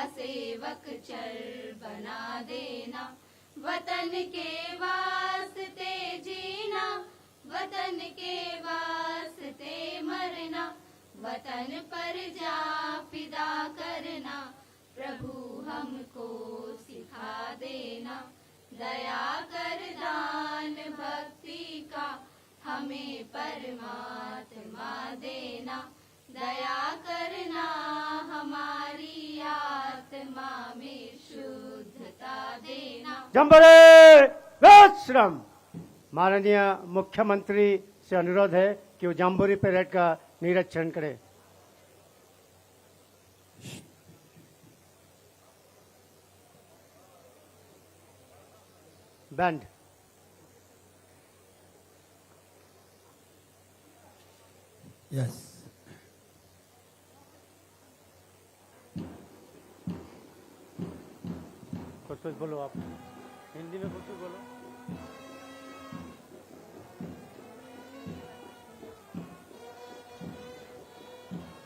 सेवक चल बना देना। वतन के वास्ते जीना, वतन के वास्ते मरना, वतन पर जा फिदा करना, प्रभु हमको सिखा देना। दया कर दान भक्ति का हमें परमात्मा देना, दया करना हमारी आत्मा में शुद्धता देना। जंबरे विश्राम। माननीय मुख्यमंत्री से अनुरोध है कि वो जाम्बोरी परेड का निरीक्षण करें। बैंड यस कुछ बोलो, आप हिंदी में कुछ बोलो।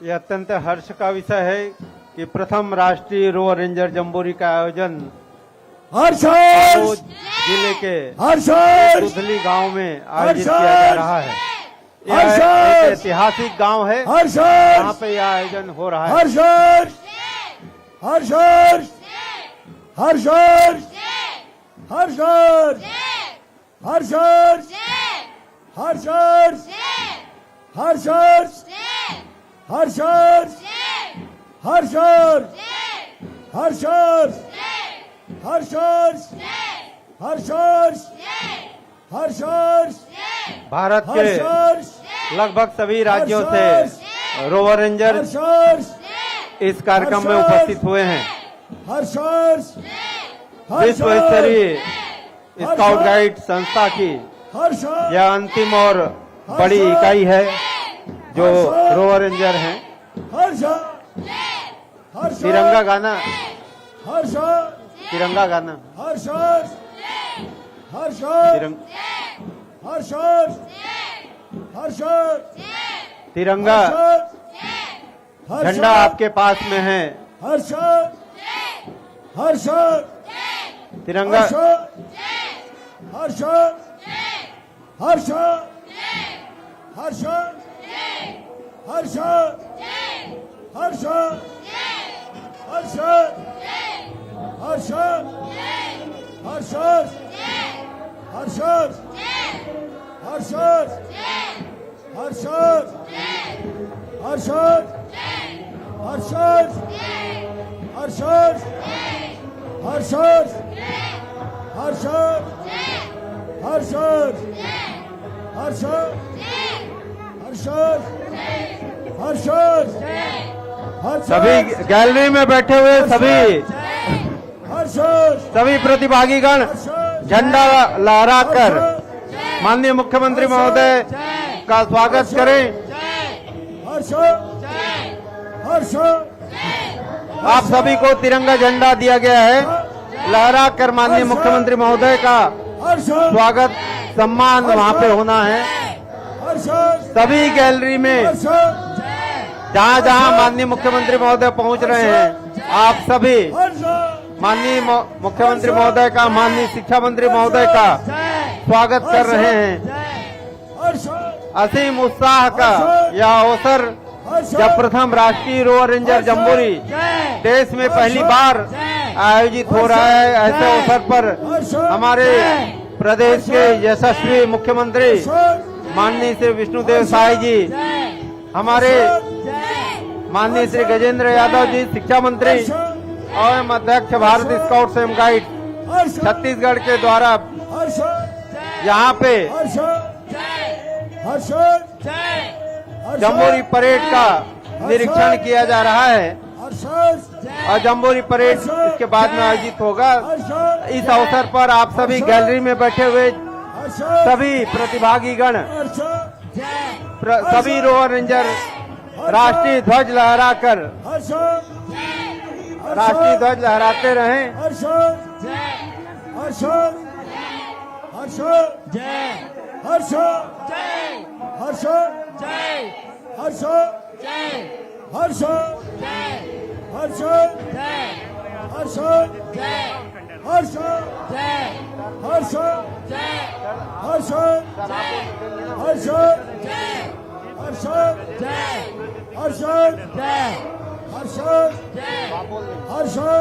यह अत्यंत हर्ष का विषय है कि प्रथम राष्ट्रीय रोवर रेंजर जम्बोरी का आयोजन जिले के दुधली गांव में आयोजित किया जा रहा है। यह एक ऐतिहासिक गांव है जहाँ पे यह आयोजन हो रहा है। भारत के लगभग सभी राज्यों से रोवर रेंजर इस कार्यक्रम में उपस्थित हुए हैं। विश्व स्तरीय स्काउट गाइड संस्था की यह अंतिम और बड़ी इकाई है जो रोवर रेंजर हैं। तिरंगा गाना, तिरंगा गाना, तिरंगा झंडा आपके पास में है। तिरंगा सभी गैलरी में बैठे हुए सभी प्रतिभागीगण झंडा लहराकर माननीय मुख्यमंत्री महोदय का स्वागत करें। आप सभी को तिरंगा झंडा दिया गया है। लहराकर माननीय मुख्यमंत्री महोदय का स्वागत सम्मान वहां पे होना है। सभी गैलरी में जहां जहां माननीय मुख्यमंत्री महोदय पहुंच रहे हैं, आप सभी माननीय मुख्यमंत्री महोदय का, माननीय शिक्षा मंत्री महोदय का स्वागत कर रहे हैं। असीम उत्साह का यह अवसर जब प्रथम राष्ट्रीय रोवर रेंजर जम्बोरी देश में पहली बार आयोजित हो रहा है। ऐसे अवसर पर हमारे प्रदेश के यशस्वी मुख्यमंत्री माननीय श्री विष्णुदेव साय जी, हमारे माननीय श्री गजेंद्र यादव जी शिक्षा मंत्री और अध्यक्ष भारत स्काउट्स एवं गाइड छत्तीसगढ़ के द्वारा यहाँ पे जम्बोरी परेड का निरीक्षण किया जा रहा है और जम्बोरी परेड इसके बाद में आयोजित होगा। इस अवसर पर आप सभी गैलरी में बैठे हुए सभी प्रतिभागीगण, सभी रोवर रेंजर राष्ट्रीय ध्वज लहराकर राष्ट्रीय ध्वज लहराते रहें। हर्षद हर्षद हर्षद हर्षद हर्षद हर्षद हर्षद हर्षद हर्षद हर्षद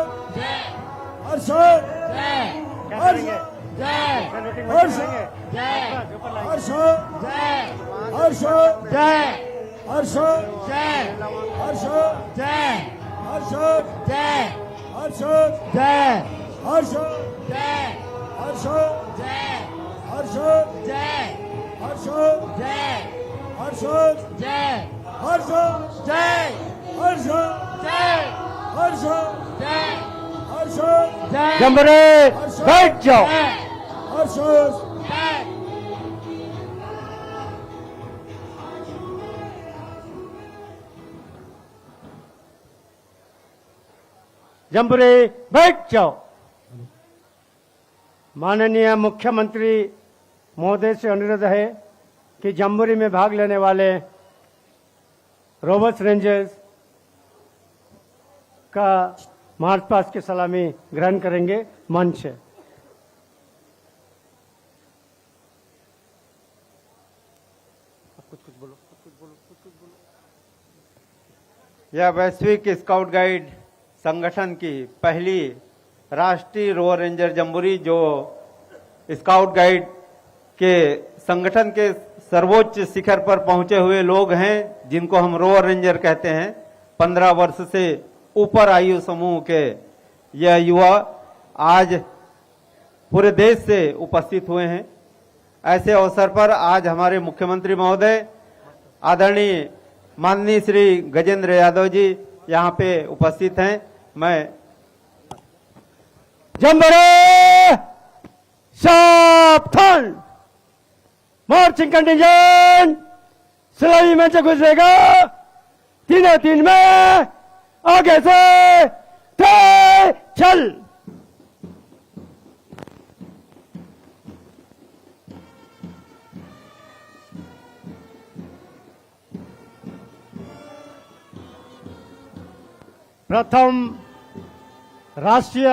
जम्बरे बैठ जाओ। जम्बरे बैठ जाओ। माननीय मुख्यमंत्री महोदय से अनुरोध है कि जम्बूरी में भाग लेने वाले रोबर्ट्स रेंजर्स का मार्च पास्ट की सलामी ग्रहण करेंगे मंच से। यह वैश्विक स्काउट गाइड संगठन की पहली राष्ट्रीय रोवर रेंजर जम्बूरी जो स्काउट गाइड के संगठन के सर्वोच्च शिखर पर पहुंचे हुए लोग हैं, जिनको हम रोवर रेंजर कहते हैं। 15 वर्ष से ऊपर आयु समूह के यह युवा आज पूरे देश से उपस्थित हुए हैं। ऐसे अवसर पर आज हमारे मुख्यमंत्री महोदय आदरणीय माननीय श्री गजेंद्र यादव जी यहाँ पे उपस्थित हैं। मैं जम्बरे सावधान। मार्चिंग कंटिंजेंट सलामी में से गुजरेगा। 3 में आगे से चल। प्रथम राष्ट्रीय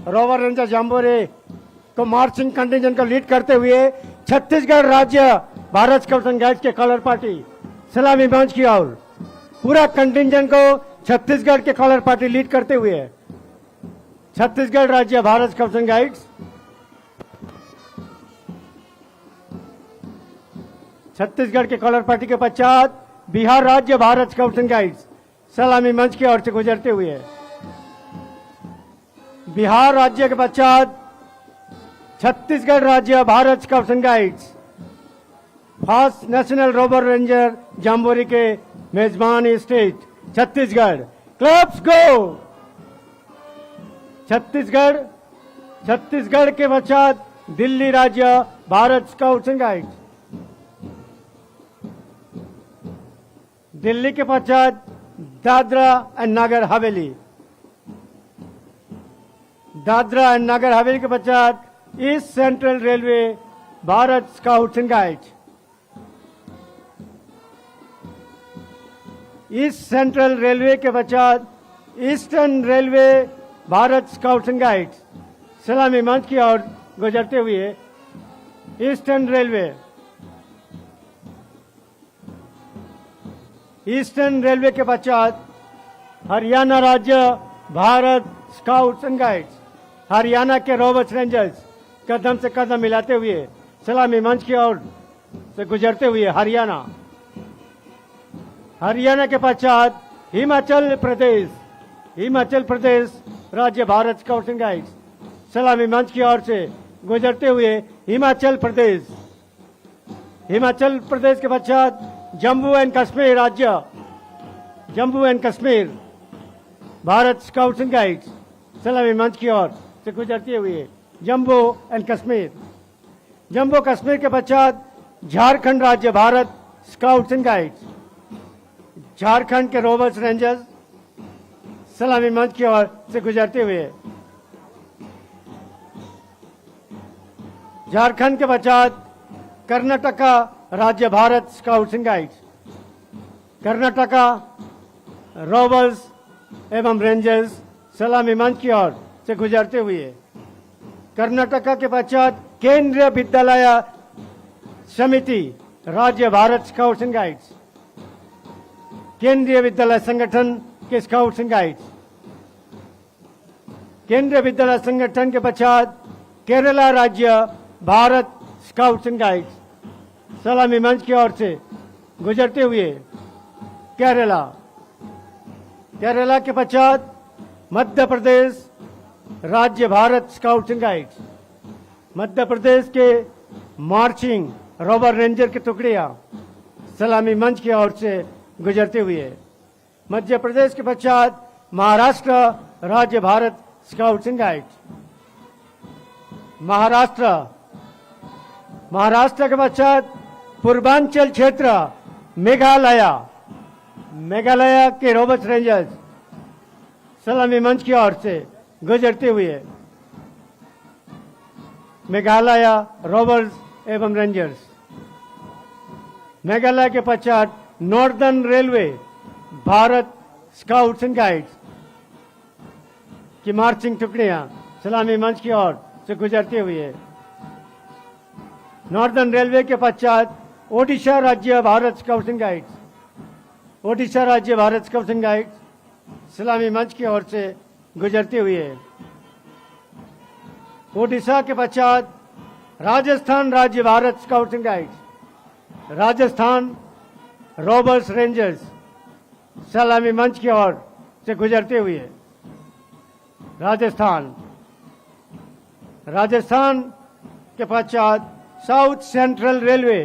रोवर रेंजर जम्बूरी को मार्चिंग कंटिंजेंट को लीड करते हुए छत्तीसगढ़ राज्य भारत स्काउट्स एंड गाइड्स के कलर पार्टी सलामी मंच की ओर। पूरा कंटिंजेंट को छत्तीसगढ़ के कलर पार्टी लीड करते हुए छत्तीसगढ़ राज्य Bharat scouts and guides, Chhattisgarh के कलर पार्टी के पश्चात बिहार राज्य भारत स्काउट्स एंड गाइड्स सलामी मंच की ओर से गुजरते हुए बिहार राज्य के पश्चात छत्तीसगढ़ राज्य Bharat scouts and guides first national rover ranger jamboree के मेजबान स्टेट छत्तीसगढ़। क्लब्स गो। छत्तीसगढ़ के पश्चात दिल्ली राज्य Bharat scouts and guides, Delhi के पश्चात दादरा एंड नगर हवेली, दादरा एंड नगर हवेली के पश्चात east central railway Bharat scouts and guides, east central railway के पश्चात eastern railway Bharat scouts and guides सलामी मंच की ओर गुजरते हुए ईस्टर्न रेलवे के पश्चात हरियाणा राज्य Bharat scouts and guides, Haryana के रोबर्ट्स रेंजर्स कदम से कदम मिलाते हुए सलामी मंच की ओर से गुजरते हुए हरियाणा के पश्चात हिमाचल प्रदेश राज्य भारत स्काउट्स एंड गाइड्स सलामी मंच की ओर से गुजरते हुए हिमाचल प्रदेश के पश्चात Jammu and Kashmir Bharat scouts and guides सलामी मंच की ओर से गुजरते हुए जम्मू कश्मीर के पश्चात झारखंड राज्य Bharat scouts and guides, Jharkhand के रोबर्ट्स रेंजर्स सलामी मंच की ओर से गुजरते हुए झारखंड के पश्चात कर्नाटका राज्य Bharat scouts and Guides, Karnataka रोबर्ट्स एवं रेंजर्स सलामी मंच की ओर से गुजरते हुए कर्नाटका के पश्चात केंद्रीय विद्यालय समिति राज्य भारत स्काउट्स एंड गाइड्स, केंद्रीय विद्यालय संगठन के स्काउट्स एंड गाइड्स, केंद्रीय विद्यालय संगठन के पश्चात केरला राज्य भारत स्काउट्स एंड गाइड्स, सलामी मंच की ओर से गुजरते हुए केरला, केरला के पश्चात मध्य प्रदेश राज्य Bharat scouts and guides, Madhya Pradesh के मार्चिंग रोवर रेंजर की टुकड़ियां सलामी मंच की ओर से गुजरते हुए मध्य प्रदेश के पश्चात महाराष्ट्र राज्य Bharat scouts and guides, Maharashtra के पश्चात पूर्वांचल क्षेत्र मेघालय, मेघालय के रोवर्स रेंजर्स सलामी मंच की ओर से गुजरते हुए मेघालय रोवर्स एवं रेंजर्स, मेघालय के पश्चात northern railway Bharat scouts and guides की मार्चिंग टुकड़ियां सलामी मंच की ओर से गुजरते हुए नॉर्दर्न रेलवे के पश्चात ओडिशा राज्य Bharat scouts and guides, Odisha राज्य भारत स्काउट्स एंड गाइड्स सलामी मंच की ओर से गुजरते हुए ओडिशा के पश्चात राजस्थान राज्य Bharat scouts and Guides, Rajasthan Rovers Rangers सलामी मंच की ओर से गुजरते हुए राजस्थान, राजस्थान के पश्चात south central railway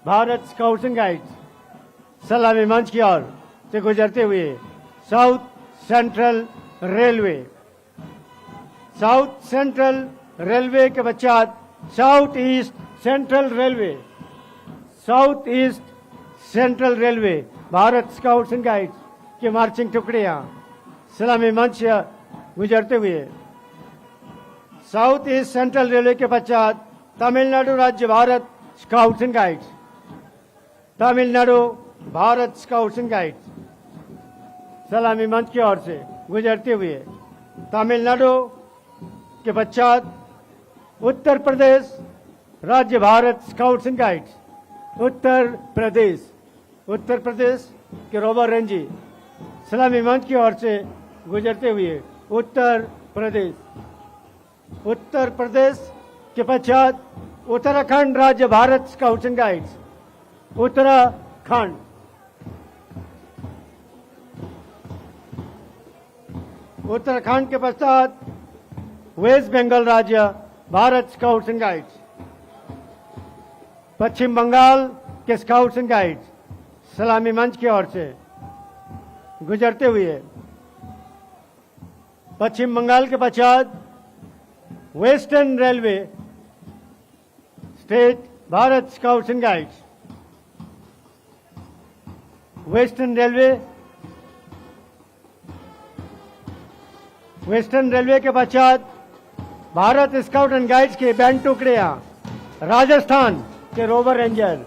Bharat scouts and guides सलामी मंच की ओर से गुजरते हुए south central railway, south central railway के पश्चात south east central railway, south east central railway Bharat scouts and guides की मार्चिंग टुकड़ियां सलामी मंच से गुजरते हुए साउथ ईस्ट सेंट्रल रेलवे के पश्चात तमिलनाडु राज्य Bharat scouts and guides, Tamil Nadu Bharat scouts and guides सलामी मंच की ओर से गुजरते हुए तमिलनाडु के पश्चात उत्तर प्रदेश राज्य Bharat scouts and guides, Uttar Pradesh, Uttar Pradesh के रोवर रेंजी सलामी मंच की ओर से गुजरते हुए उत्तर प्रदेश, उत्तर प्रदेश के पश्चात उत्तराखंड राज्य Bharat scouts and guides, Uttarakhand, Uttarakhand के पश्चात वेस्ट बंगाल राज्य भारत स्काउट्स एंड गाइड्स, पश्चिम बंगाल के स्काउट्स एंड गाइड्स सलामी मंच की ओर से गुजरते हुए पश्चिम बंगाल के पश्चात western railway state Bharat scouts and guides, western railway, western railway के पश्चात भारत स्काउट एंड गाइड्स के बैंड टुकड़ियां राजस्थान के रोवर रेंजर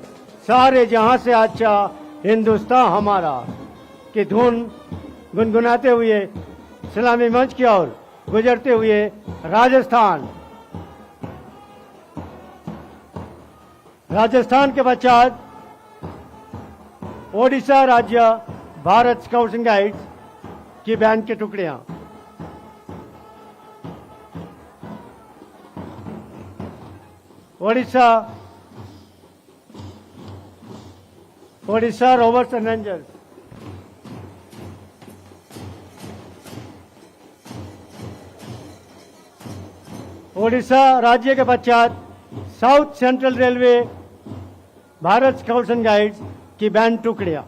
सारे जहां से अच्छा हिंदुस्तान हमारा की धुन गुनगुनाते हुए सलामी मंच की ओर गुजरते हुए राजस्थान, राजस्थान के पश्चात ओडिशा राज्य भारत स्काउट्स एंड गाइड्स की बैंड के टुकड़ियां, Odisha, Odisha rovers and rangers, Odisha राज्य के पश्चात south central railway Bharat scouts and guides की बैंड टुकड़ियां,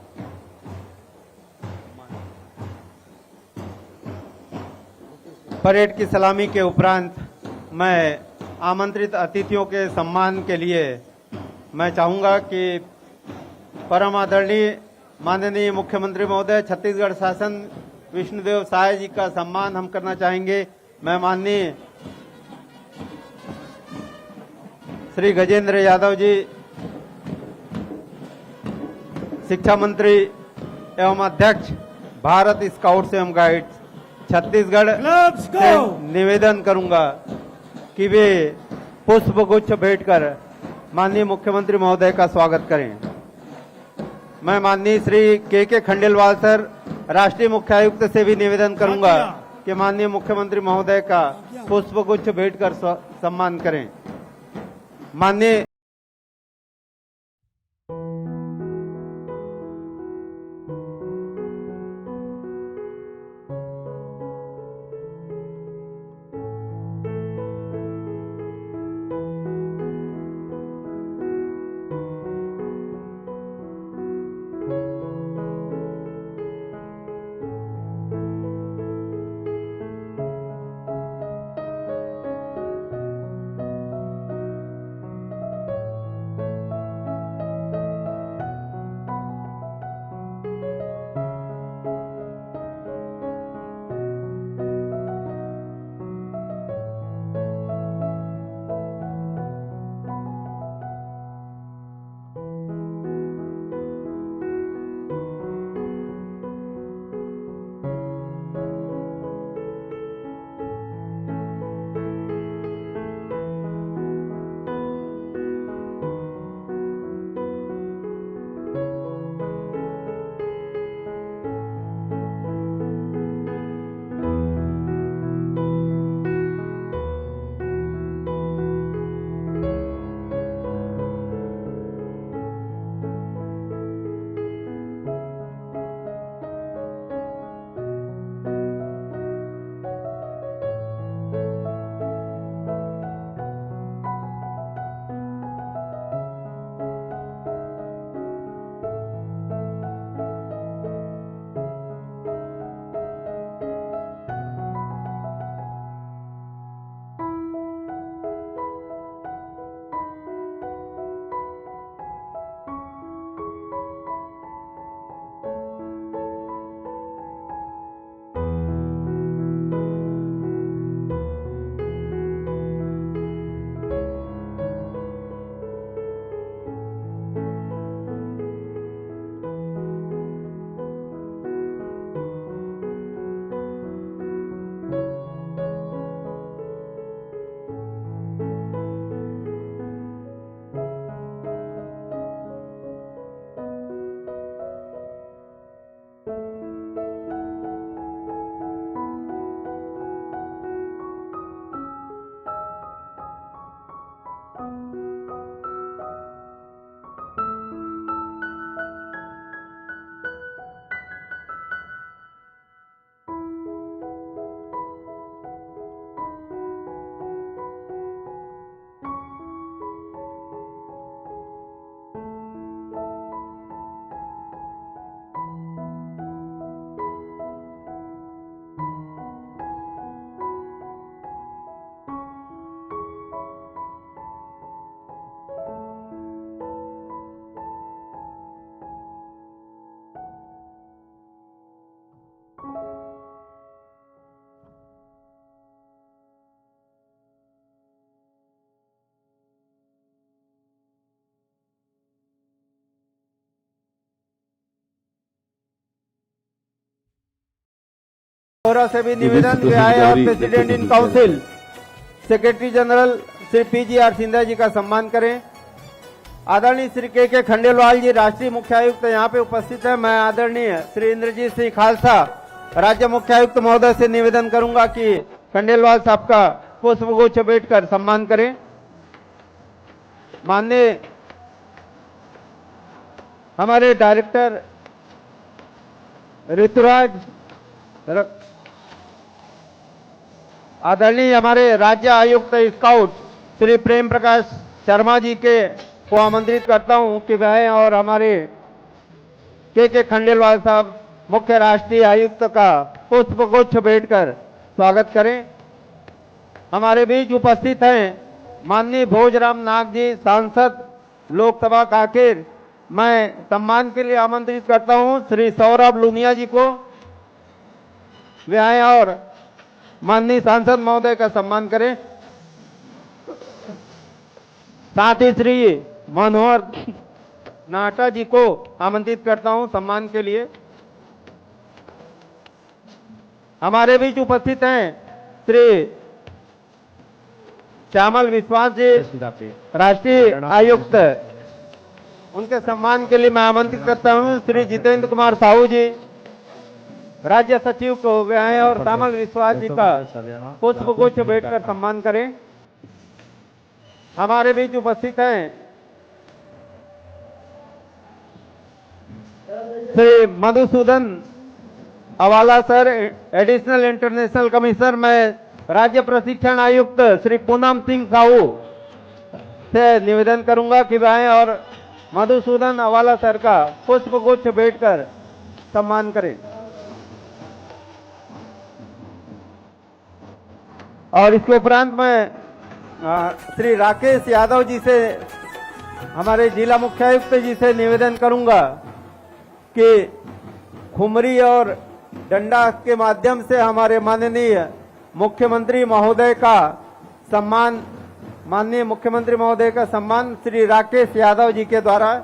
परेड की सलामी के उपरांत मैं आमंत्रित अतिथियों के सम्मान के लिए मैं चाहूंगा कि परम आदरणीय माननीय मुख्यमंत्री महोदय छत्तीसगढ़ शासन विष्णुदेव साय जी का सम्मान हम करना चाहेंगे। मैं माननीय श्री गजेंद्र यादव जी शिक्षा मंत्री एवं अध्यक्ष भारत स्काउट्स एवं गाइड्स छत्तीसगढ़ Let's से go! निवेदन करूंगा कि वे पुष्प गुच्छ भेंटकर माननीय मुख्यमंत्री महोदय का स्वागत करें। मैं माननीय श्री के खंडेलवाल सर, राष्ट्रीय मुख्य आयुक्त से भी निवेदन करूंगा कि माननीय मुख्यमंत्री महोदय का पुष्प गुच्छ भेंटकर सम्मान करें। माननीय से भी निवेदन वे आए और president in council secretary general Shri PGR Scindia ji का सम्मान करें। आदरणीय श्री के खंडेलवाल जी, राष्ट्रीय मुख्य आयुक्त यहाँ पे उपस्थित है। मैं आदरणीय श्री इंद्रजीत सिंह खालसा, राज्य मुख्य आयुक्त महोदय से निवेदन करूंगा कि खंडेलवाल साहब का पुष्पगुच्छ भेंटकर सम्मान करें। माननीय हमारे डायरेक्टर ऋतुराज, आदरणीय हमारे राज्य आयुक्त स्काउट श्री प्रेम प्रकाश शर्मा जी को आमंत्रित करता हूं कि वह और हमारे के खंडेलवाल साहब मुख्य राष्ट्रीय आयुक्त का पुष्पगुच्छ भेंटकर स्वागत करें। हमारे बीच उपस्थित हैं माननीय भोजराम नाग जी, सांसद लोकसभा कांकेर। मैं सम्मान के लिए आमंत्रित करता हूं श्री सौरभ लुनिया जी को, वे आए और माननीय सांसद महोदय का सम्मान करें। साथ ही श्री मनोहर नाटा जी को आमंत्रित करता हूं सम्मान के लिए। हमारे बीच उपस्थित हैं श्री श्यामल विश्वास जी, राष्ट्रीय आयुक्त। उनके सम्मान के लिए मैं आमंत्रित करता हूं श्री जितेंद्र कुमार साहू जी, राज्य सचिव को वे आए और श्यामल विश्वास जी का पुष्प गुच्छ भेंटकर सम्मान करें। हमारे बीच उपस्थित हैं Shri Madhusudan Avala sir, additional international commissioner. मैं राज्य प्रशिक्षण आयुक्त श्री पूनम सिंह साहू से निवेदन करूंगा कि वह आएं और मधुसूदन अवाला सर का पुष्प गुच्छ भेंट कर सम्मान करें। और इसके उपरांत मैं श्री राकेश यादव जी से, हमारे जिला मुख्यायुक्त जी से निवेदन करूंगा कि खुमरी और डंडा के माध्यम से हमारे माननीय मुख्यमंत्री महोदय का सम्मान, माननीय मुख्यमंत्री महोदय का सम्मान श्री राकेश यादव जी के द्वारा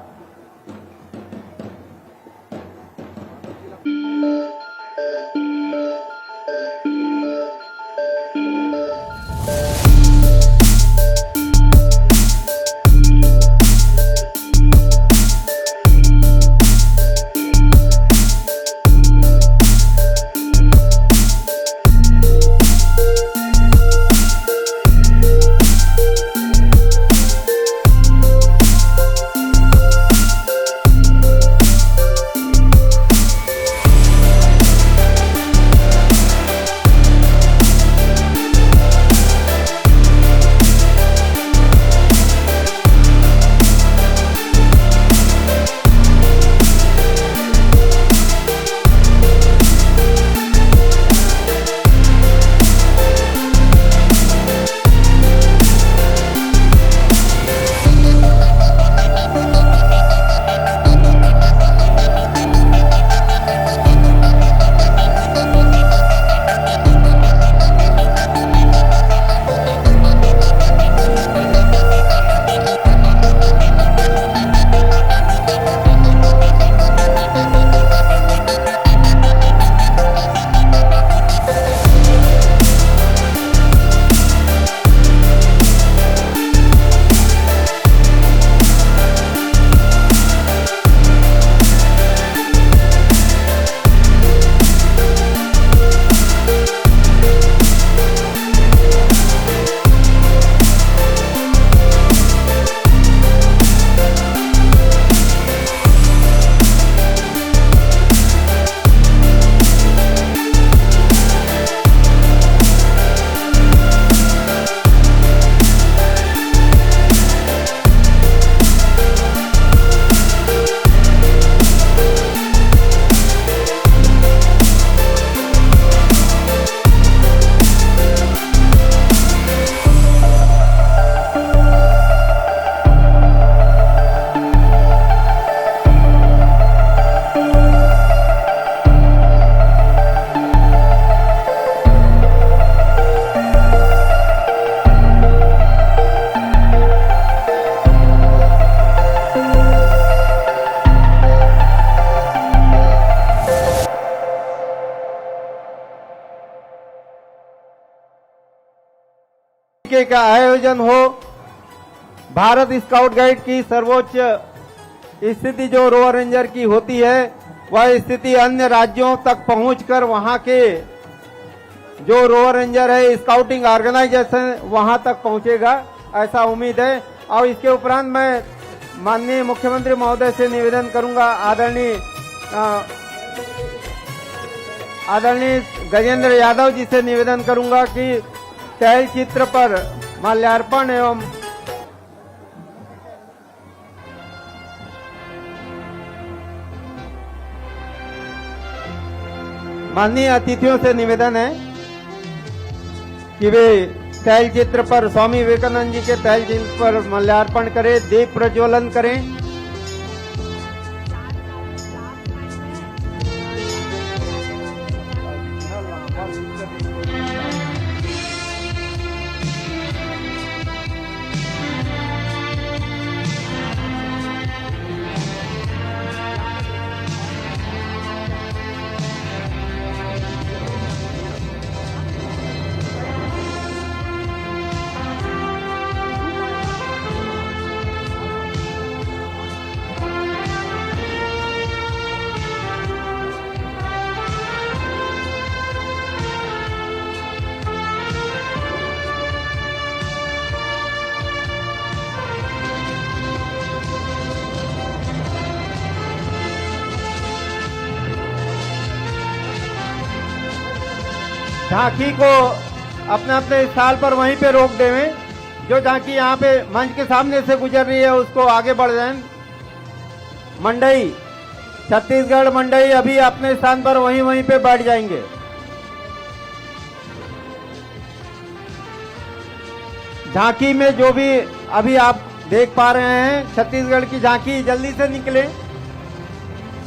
का आयोजन हो। भारत स्काउट गाइड की सर्वोच्च स्थिति जो रोवर रेंजर की होती है, वह स्थिति अन्य राज्यों तक पहुंचकर वहां के जो रोवर रेंजर है, स्काउटिंग ऑर्गेनाइजेशन वहां तक पहुंचेगा, ऐसा उम्मीद है। और इसके उपरांत मैं माननीय मुख्यमंत्री महोदय से निवेदन करूंगा, आदरणीय गजेंद्र यादव जी से निवेदन करूंगा कि तैल चित्र पर माल्यार्पण एवं माननीय अतिथियों से निवेदन है कि वे तैल चित्र पर, स्वामी विवेकानंद जी के तैल चित्र पर माल्यार्पण करें, दीप प्रज्वलन करें। झांकी को अपने अपने स्थान पर वहीं पे रोक देवें। जो झांकी यहाँ पे मंच के सामने से गुजर रही है उसको आगे बढ़ जाएं। मंडई, छत्तीसगढ़ मंडई अभी अपने स्थान पर वहीं पे बैठ जाएंगे। झांकी में जो भी अभी आप देख पा रहे हैं छत्तीसगढ़ की झांकी, जल्दी से निकले,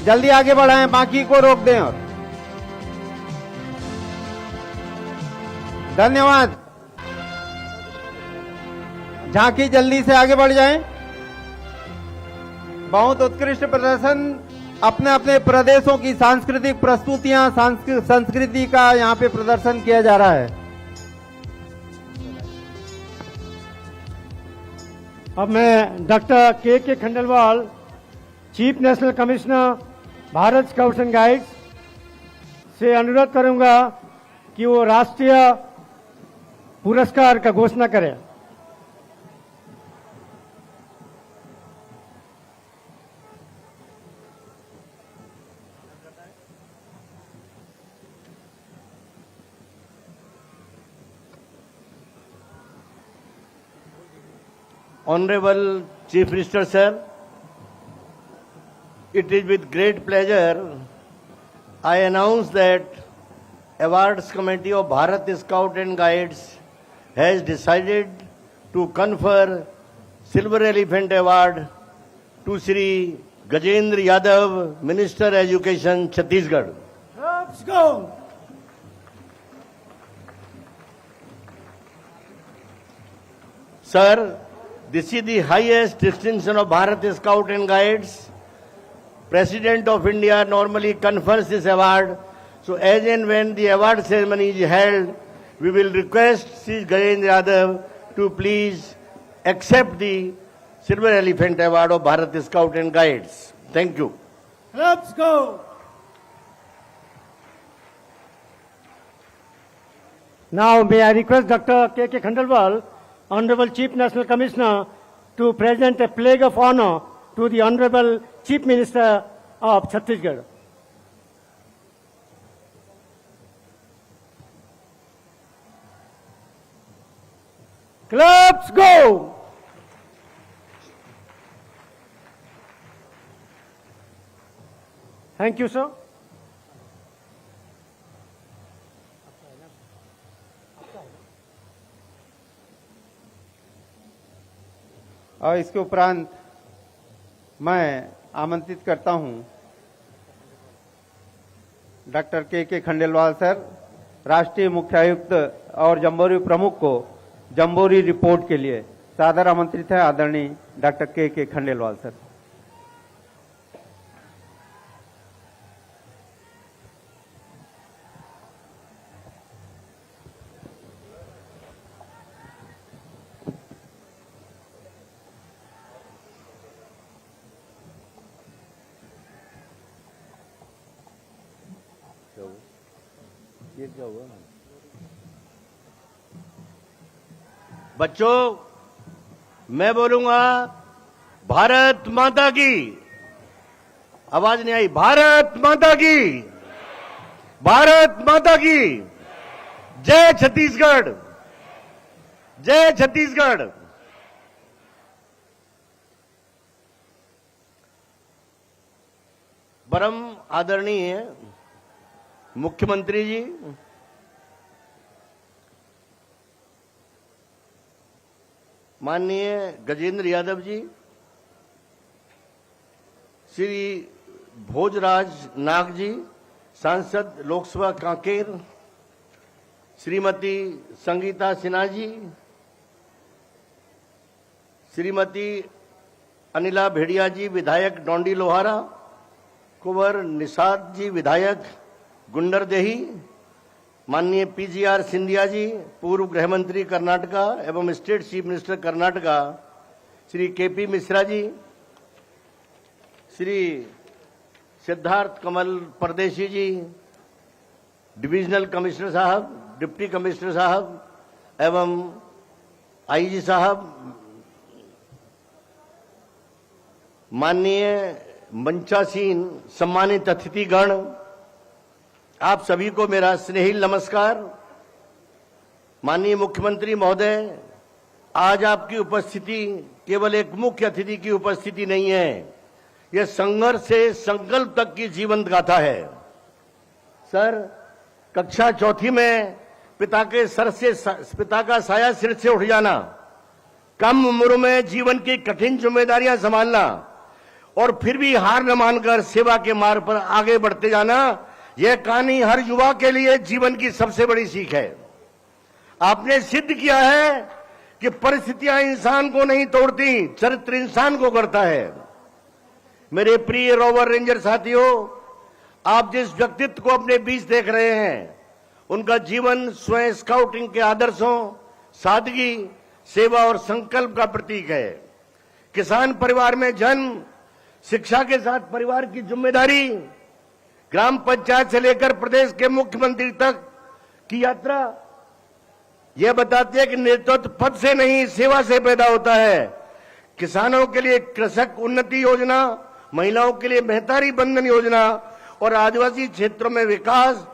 जल्दी आगे बढ़ाएं, बाकी को रोक दें। और धन्यवाद। झांकी जल्दी से आगे बढ़ जाएं। बहुत उत्कृष्ट प्रदर्शन, अपने अपने प्रदेशों की सांस्कृतिक प्रस्तुतियां, संस्कृति का यहां पे प्रदर्शन किया जा रहा है। अब मैं डॉक्टर के Khandelwal, chief national commissioner Bharat scouts and guides से अनुरोध करूंगा कि वो राष्ट्रीय पुरस्कार का घोषणा करें। Honorable Chief Minister Sir, it is with great pleasure I announce that Awards Committee of Bharat Scout and Guides has decided to confer Silver Elephant Award to Shri Gajendra Yadav, Minister Education, Chhattisgarh. Let's go. Sir, this is the highest distinction of Bharat Scout and Guides. President of India normally confers this award. So as and when the award ceremony is held, we will request Shri Gajendra Yadav to please accept the Silver Elephant Award of Bharat Scout and Guides. Thank you. Let's go. Now may I request Dr. K. Khandelwal, Honorable Chief National Commissioner, to present a flag of honor to the Honorable Chief Minister of Chhattisgarh. Clubs go! Thank you, sir. और इसके उपरांत मैं आमंत्रित करता हूं doctor के Khandelwal sir, राष्ट्रीय मुख्य आयुक्त और जम्बोरी प्रमुख को जम्बोरी रिपोर्ट के लिए सादर आमंत्रित है आदरणीय डॉक्टर के खंडेलवाल सर। ये क्या हुआ? बच्चों, मैं बोलूंगा भारत माता की, आवाज नहीं आई, भारत माता की, भारत माता की, जय छत्तीसगढ़, जय छत्तीसगढ़। परम आदरणीय मुख्यमंत्री जी, माननीय गजेंद्र यादव जी, श्री भोजराज नाग जी, सांसद लोकसभा कांकेर, श्रीमती संगीता सिन्हा जी, श्रीमती अनिला भेड़िया जी, विधायक डोंडी लोहारा, कुंवर निषाद जी, विधायक गुंडरदेही, माननीय पीजीआर सिंधिया जी, पूर्व गृह मंत्री कर्नाटका एवं state chief minister Karnataka, Shri KP Mishra ji, Shri Siddharth Kamal Pardeshi ji, divisional commissioner साहब, डिप्टी कमिश्नर साहब एवं आईजी साहब, माननीय मंचासीन सम्मानित अतिथिगण, आप सभी को मेरा स्नेही नमस्कार। माननीय मुख्यमंत्री महोदय, आज आपकी उपस्थिति केवल एक मुख्य अतिथि की उपस्थिति नहीं है, यह संघर्ष से संकल्प तक की जीवंत गाथा है। सर, कक्षा चौथी में पिता का साया सिर से उठ जाना, कम उम्र में जीवन की कठिन जिम्मेदारियां संभालना और फिर भी हार न मानकर सेवा के मार्ग पर आगे बढ़ते जाना, यह कहानी हर युवा के लिए जीवन की सबसे बड़ी सीख है। आपने सिद्ध किया है कि परिस्थितियां इंसान को नहीं तोड़ती, चरित्र इंसान को करता है। मेरे प्रिय रोवर रेंजर साथियों, आप जिस व्यक्तित्व को अपने बीच देख रहे हैं, उनका जीवन स्वयं स्काउटिंग के आदर्शों, सादगी, सेवा और संकल्प का प्रतीक है। किसान परिवार में जन्म, शिक्षा के साथ परिवार की जिम्मेदारी, ग्राम पंचायत से लेकर प्रदेश के मुख्यमंत्री तक की यात्रा यह बताती है कि नेतृत्व पद से नहीं, सेवा से पैदा होता है। किसानों के लिए कृषक उन्नति योजना, महिलाओं के लिए मेहतारी बंधन योजना और आदिवासी क्षेत्रों में विकास,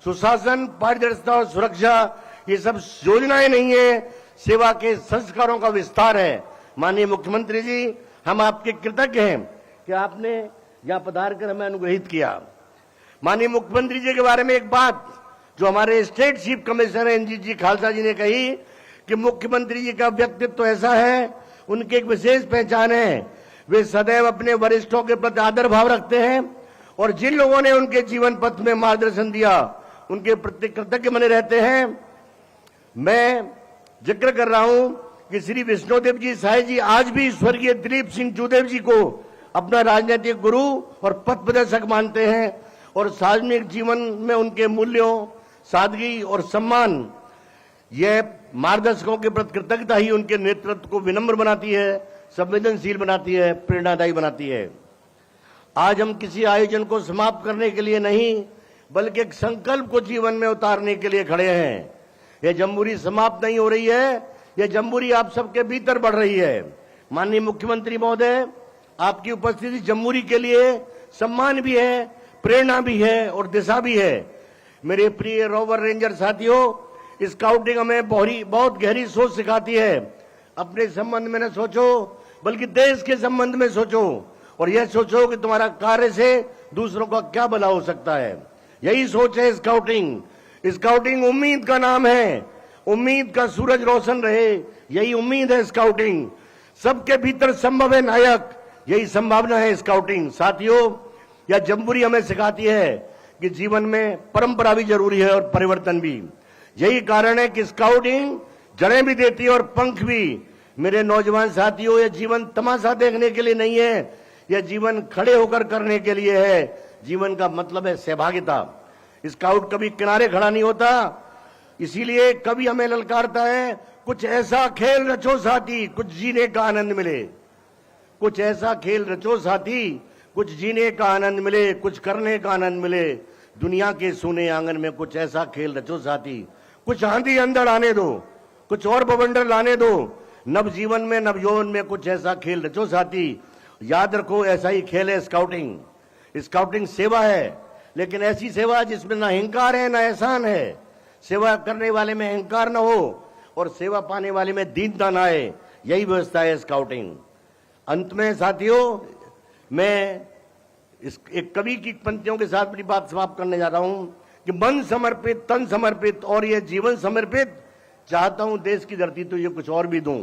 सुशासन, पारदर्शिता और सुरक्षा, ये सब योजनाएं नहीं है, सेवा के संस्कारों का विस्तार है। माननीय मुख्यमंत्री जी, हम आपके कृतज्ञ हैं कि आपने यहां पधार कर हमें अनुग्रहित किया। माननीय मुख्यमंत्री जी के बारे में एक बात जो हमारे स्टेट चीफ कमिश्नर एनजी जी खालसा जी ने कही कि मुख्यमंत्री जी का व्यक्तित्व ऐसा है, उनकी एक विशेष पहचान है, वे सदैव अपने वरिष्ठों के प्रति आदर भाव रखते हैं और जिन लोगों ने उनके जीवन पथ में मार्गदर्शन दिया उनके प्रति कृतज्ञ बने रहते हैं। मैं जिक्र कर रहा हूं कि श्री विष्णुदेव जी साय जी आज भी स्वर्गीय दिलीप सिंह जूदेव जी को अपना राजनीतिक गुरु और पथ प्रदर्शक मानते हैं और सार्वजनिक जीवन में उनके मूल्यों, सादगी और सम्मान, यह मार्गदर्शकों के प्रति कृतज्ञता ही उनके नेतृत्व को विनम्र बनाती है, संवेदनशील बनाती है, प्रेरणादायी बनाती है। आज हम किसी आयोजन को समाप्त करने के लिए नहीं, बल्कि एक संकल्प को जीवन में उतारने के लिए खड़े हैं। यह जम्बूरी समाप्त नहीं हो रही है, यह जम्बूरी आप सबके भीतर बढ़ रही है। माननीय मुख्यमंत्री महोदय, आपकी उपस्थिति जम्बूरी के लिए सम्मान भी है, प्रेरणा भी है और दिशा भी है। मेरे प्रिय रोवर रेंजर साथियों, स्काउटिंग हमें बहुत गहरी सोच सिखाती है। अपने संबंध में न सोचो, बल्कि देश के संबंध में सोचो और यह सोचो कि तुम्हारा कार्य से दूसरों का क्या भला हो सकता है। यही सोच है स्काउटिंग। स्काउटिंग उम्मीद का नाम है, उम्मीद का सूरज रोशन रहे, यही उम्मीद है स्काउटिंग। सबके भीतर संभव है नायक, यही संभावना है स्काउटिंग। साथियों, यह जम्बूरी हमें सिखाती है कि जीवन में परंपरा भी जरूरी है और परिवर्तन भी। यही कारण है कि स्काउटिंग जड़ें भी देती है और पंख भी। मेरे नौजवान साथियों, यह जीवन तमाशा देखने के लिए नहीं है, यह जीवन खड़े होकर करने के लिए है। जीवन का मतलब है सहभागिता। स्काउट कभी किनारे खड़ा नहीं होता, इसीलिए कभी हमें ललकारता है, कुछ ऐसा खेल रचो साथी, कुछ जीने का आनंद मिले। कुछ ऐसा खेल रचो साथी, कुछ जीने का आनंद मिले, कुछ करने का आनंद मिले। दुनिया के सोने आंगन में कुछ ऐसा खेल रचो साथी, कुछ आंधी अंदर आने दो, कुछ और बवंडर लाने दो। नव जीवन में, नव यौवन में कुछ ऐसा खेल रचो साथी। याद रखो, ऐसा ही खेल है स्काउटिंग। स्काउटिंग सेवा है, लेकिन ऐसी सेवा जिसमें ना अहंकार है ना एहसान है। सेवा करने वाले में अहंकार न हो और सेवा पाने वाले में दीनता न आए, यही व्यवस्था है स्काउटिंग। अंत में साथियों, मैं इस एक कवि की पंक्तियों के साथ अपनी बात समाप्त करने जा रहा हूं कि मन समर्पित, तन समर्पित और ये जीवन समर्पित, चाहता हूं देश की धरती तुझे कुछ और भी दूं।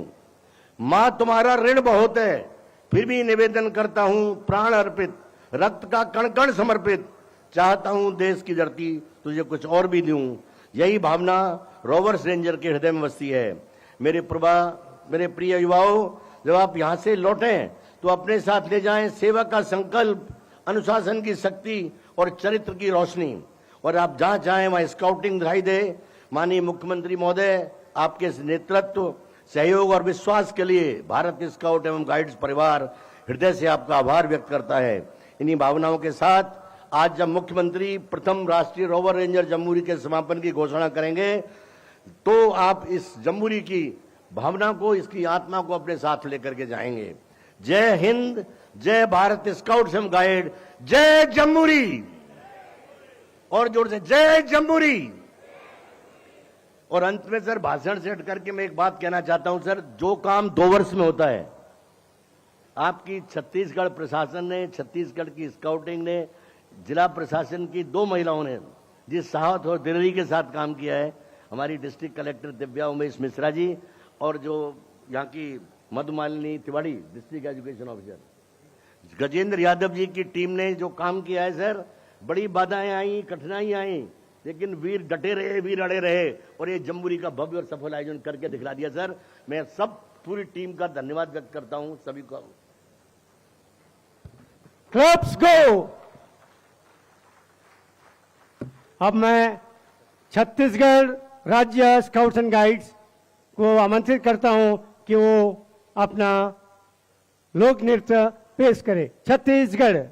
मां तुम्हारा ऋण बहुत है, फिर भी निवेदन करता हूं प्राण अर्पित, रक्त का कण कण समर्पित, चाहता हूं देश की धरती तुझे कुछ और भी दूं। यही भावना रोवर्स रेंजर के हृदय में बसती है। मेरे प्रिय युवाओं, जब आप यहां से लौटें तो अपने साथ ले जाएं सेवा का संकल्प, अनुशासन की शक्ति और चरित्र की रोशनी, और आप जहां चाहें वहां स्काउटिंग दिखाई दे। माननीय मुख्यमंत्री महोदय, आपके नेतृत्व, सहयोग और विश्वास के लिए भारत स्काउट एवं गाइड्स परिवार हृदय से आपका आभार व्यक्त करता है। इन्हीं भावनाओं के साथ आज जब मुख्यमंत्री प्रथम राष्ट्रीय रोवर रेंजर जम्बूरी के समापन की घोषणा करेंगे, तो आप इस जम्बूरी की भावना को, इसकी आत्मा को अपने साथ लेकर के जाएंगे। जय हिंद, जय भारत स्काउट्स एवं गाइड, जय जम्बूरी। और जोर से जय जम्बूरी। और अंत में सर भाषण से हट करके मैं एक बात कहना चाहता हूं सर, जो काम 2 वर्ष में होता है, आपकी छत्तीसगढ़ प्रशासन ने, छत्तीसगढ़ की स्काउटिंग ने, जिला प्रशासन की 2 महिलाओं ने जिस साहस और दिलगी के साथ काम किया है, हमारी डिस्ट्रिक्ट कलेक्टर दिव्या उमेश मिश्रा जी और जो यहाँ की Madhumalini Tiwari district education officer, Gajendra Yadav ji की टीम ने जो काम किया है सर, बड़ी बाधाएं आई, कठिनाई आई, लेकिन वीर डटे रहे, वीर अड़े रहे और ये जम्बूरी का भव्य और सफल आयोजन करके दिखला दिया सर। मैं सब पूरी टीम का धन्यवाद व्यक्त करता हूं सभी को। क्लब्स गो। अब मैं छत्तीसगढ़ राज्य स्काउट्स एंड गाइड्स को आमंत्रित करता हूं कि वो अपना लोक नृत्य पेश करे। छत्तीसगढ़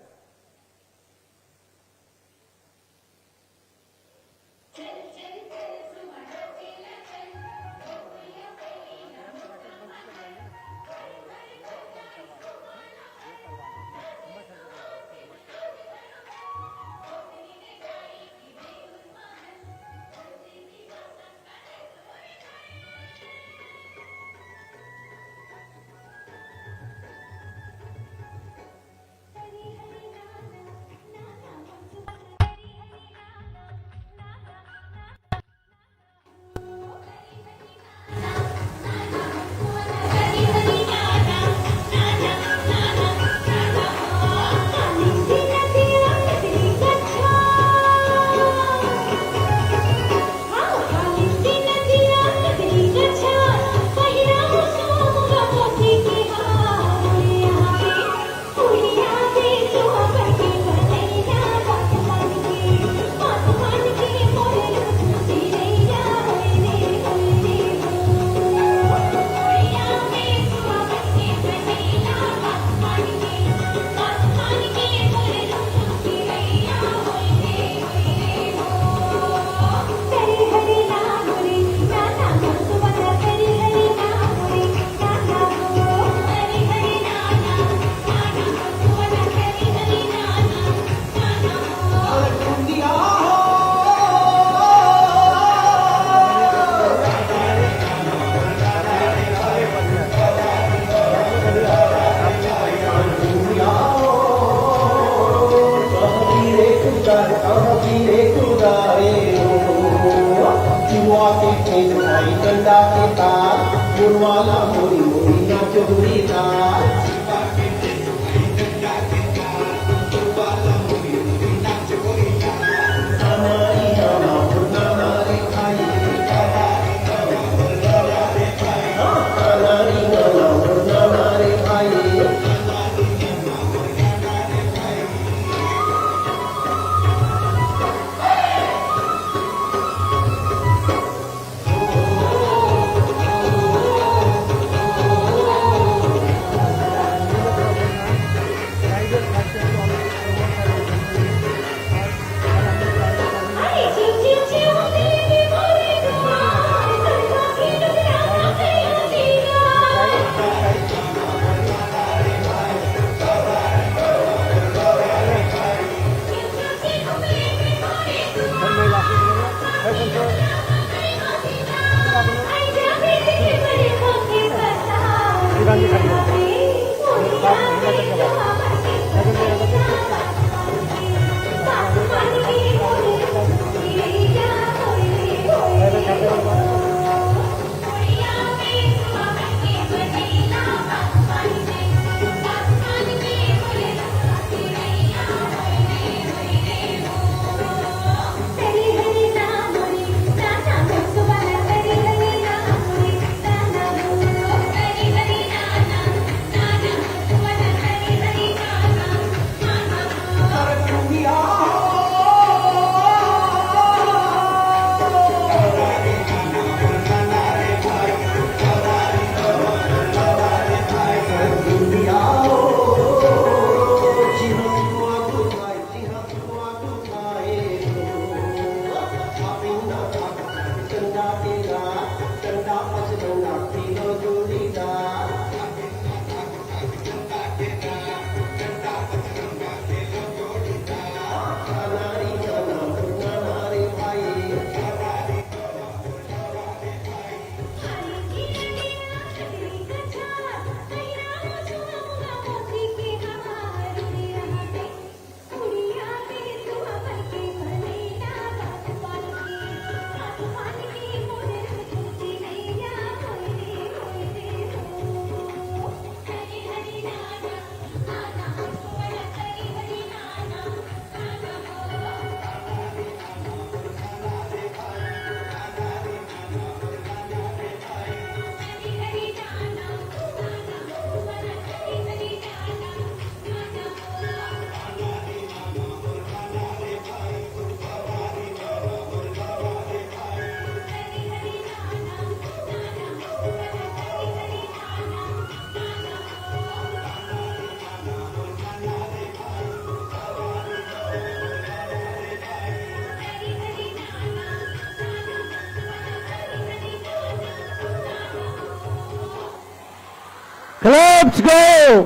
क्लब्स गो।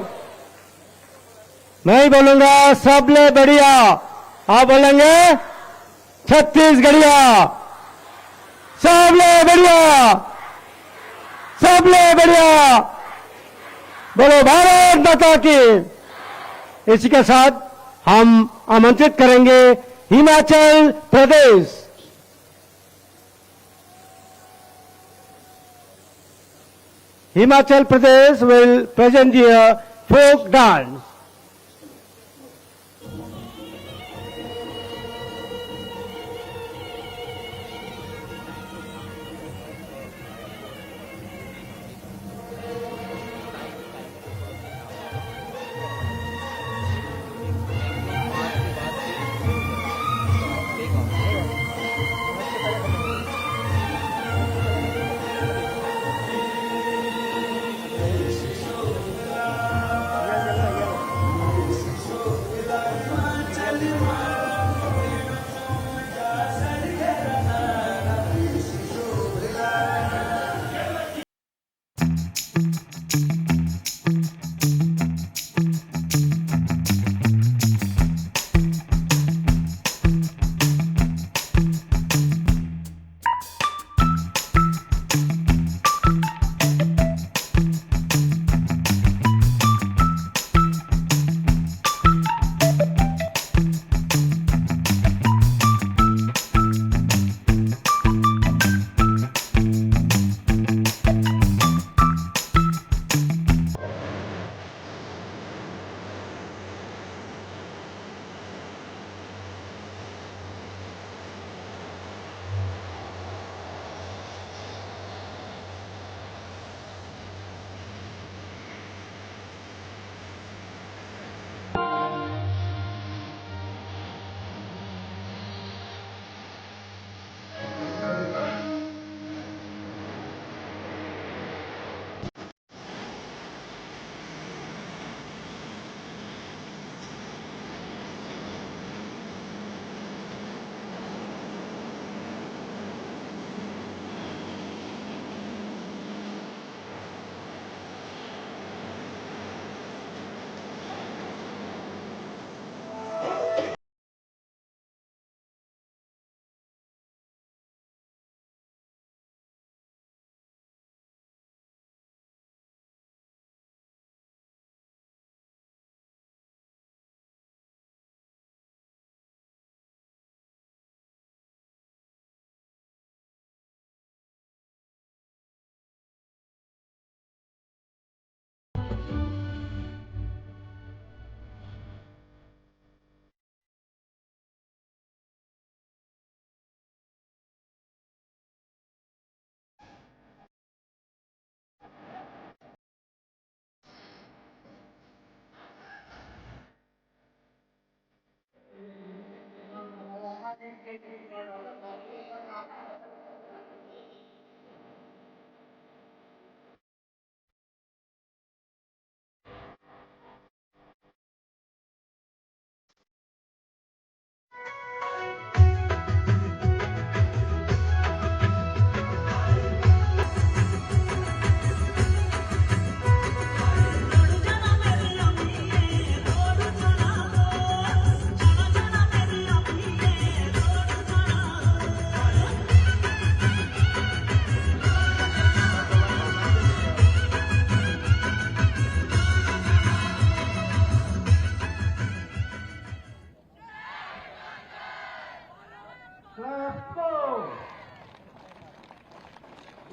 मैं ही बोलूंगा सबले बढ़िया, आप बोलेंगे छत्तीसगढ़िया, सबले बढ़िया, सबले बढ़िया, बोलो भारत माता की। इसी के साथ हम आमंत्रित करेंगे Himachal Pradesh. Himachal Pradesh will present here folk dance.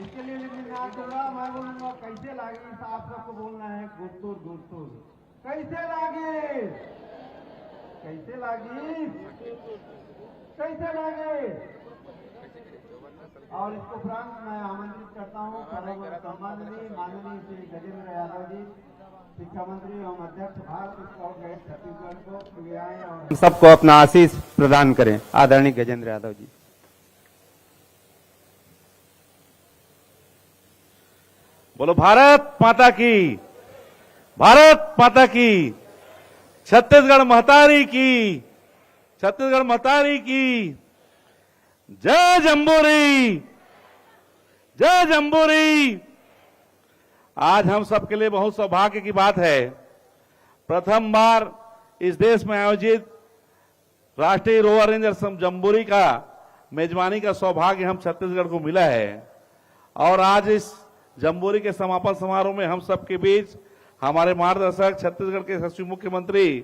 इसके लिए हाथ जोड़ा, मैं बोलूंगा कैसे लागी, आप सबको बोलना है गुरतुर गुरतुर। कैसे लागी, कैसे लागी, कैसे लागी। और इसको उपरांत मैं आमंत्रित करता हूँ सम्माननीय माननीय श्री गजेंद्र यादव जी, शिक्षा मंत्री एवं अध्यक्ष भारत स्काउट गाइड छत्तीसगढ़ को वे आए और हम सबको अपना आशीष प्रदान करें। आदरणीय गजेंद्र यादव जी। बोलो भारत माता की, भारत माता की, छत्तीसगढ़ महतारी की, छत्तीसगढ़ महतारी की जय जंबूरी, जय जंबूरी। आज हम सबके लिए बहुत सौभाग्य की बात है, प्रथम बार इस देश में आयोजित राष्ट्रीय रोवर रेंजर जम्बूरी का मेजबानी का सौभाग्य हम छत्तीसगढ़ को मिला है। और आज इस जम्बूरी के समापन समारोह में हम सबके बीच हमारे मार्गदर्शक छत्तीसगढ़ के यशस्वी मुख्यमंत्री,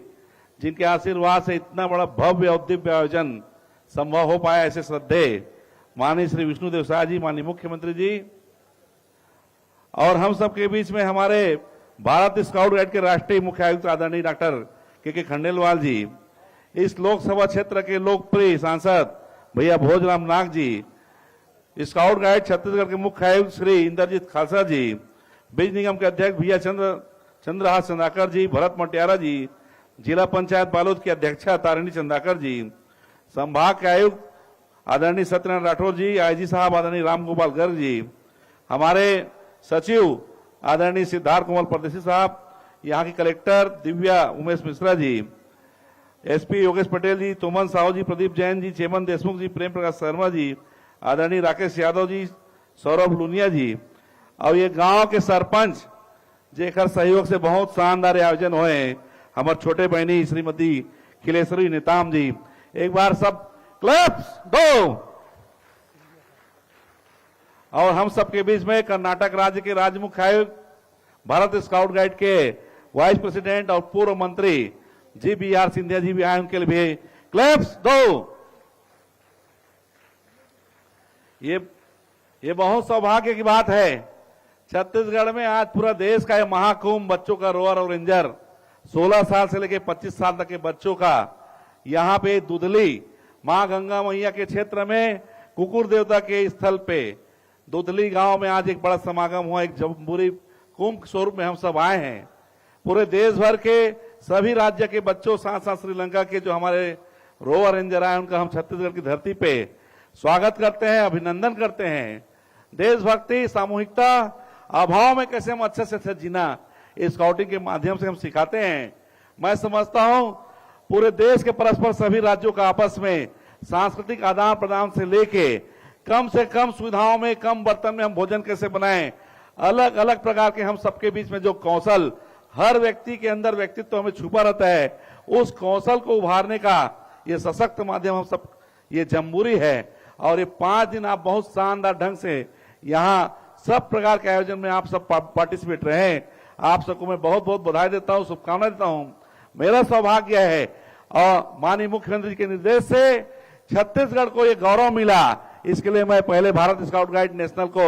जिनके आशीर्वाद से इतना बड़ा भव्य और दिव्य आयोजन संभव हो पाया, ऐसे श्रद्धेय माननीय श्री विष्णुदेव साय जी, माननीय मुख्यमंत्री जी, और हम सबके बीच में हमारे भारत स्काउट गाइड के राष्ट्रीय मुख्य आयुक्त आदरणीय डॉक्टर के खंडेलवाल जी, इस लोकसभा क्षेत्र के लोकप्रिय सांसद भैया भोजराम नाग जी, स्काउट गाइड छत्तीसगढ़ के मुख्य आयुक्त श्री इंद्रजीत खालसा जी, बीज निगम के अध्यक्ष भैया चंद्रहास चंद्राकर जी, भरत मटियारा जी, जिला पंचायत बालोद की अध्यक्षा तारिणी चंद्राकर जी, संभाग के आयुक्त आदरणीय सत्यनारायण राठौर जी, आईजी साहब आदरणीय राम गोपाल गर्ग जी, हमारे सचिव आदरणीय सिद्धार्थ कुमार परदेसी साहब, यहाँ की कलेक्टर दिव्या उमेश मिश्रा जी, एसपी योगेश पटेल जी, तोमन साहू जी, प्रदीप जैन जी, चेमन देशमुख जी, प्रेम प्रकाश शर्मा जी, आदरणीय राकेश यादव जी, सौरभ लुनिया जी, और ये गांव के सरपंच जेकर सहयोग से बहुत शानदार आयोजन हुए, हमारे छोटे बहनी श्रीमती खिलेश्वरी नेताम जी। एक बार सब क्लब्स दो। और हम सबके बीच में कर्नाटक राज्य के राज्य मुख्य आयुक्त, भारत स्काउट गाइड के वाइस प्रेसिडेंट और पूर्व मंत्री G B are Scindia ji भी आए, उनके लिए भी क्लैप्स दो। ये बहुत सौभाग्य की बात है, छत्तीसगढ़ में आज पूरा देश का यह महाकुंभ बच्चों का रोवर और रेंजर 16 साल से लेकर 25 साल तक के बच्चों का यहाँ पे दुधली मां गंगा मैया के क्षेत्र में कुकुर देवता के स्थल पे दुधली गांव में आज एक बड़ा समागम हुआ, एक जम्बूरी कुंभ स्वरूप में हम सब आए हैं। पूरे देश भर के सभी राज्य के बच्चों, साथ साथ श्रीलंका के जो हमारे रोवर रेंजर आए, उनका हम छत्तीसगढ़ की धरती पे स्वागत करते हैं, अभिनंदन करते हैं। देशभक्ति, सामूहिकता, अभाव में कैसे हम अच्छे से अच्छा जीना, इस स्काउटिंग के माध्यम से हम सिखाते हैं। मैं समझता हूं पूरे देश के परस्पर सभी राज्यों का आपस में सांस्कृतिक आदान प्रदान से लेके कम से कम सुविधाओं में, कम बर्तन में हम भोजन कैसे बनाएं, अलग अलग प्रकार के हम सबके बीच में जो कौशल हर व्यक्ति के अंदर व्यक्तित्व में छुपा रहता है, उस कौशल को उभारने का ये सशक्त माध्यम हम सब ये जम्बूरी है। और ये 5 दिन आप बहुत शानदार ढंग से यहाँ सब प्रकार के आयोजन में आप सब पार्टिसिपेट रहे। आप सबको मैं बहुत बहुत बधाई देता हूँ, शुभकामनाएं देता हूँ। मेरा सौभाग्य है और माननीय मुख्यमंत्री के निर्देश से छत्तीसगढ़ को ये गौरव मिला, इसके लिए मैं पहले भारत स्काउट गाइड नेशनल को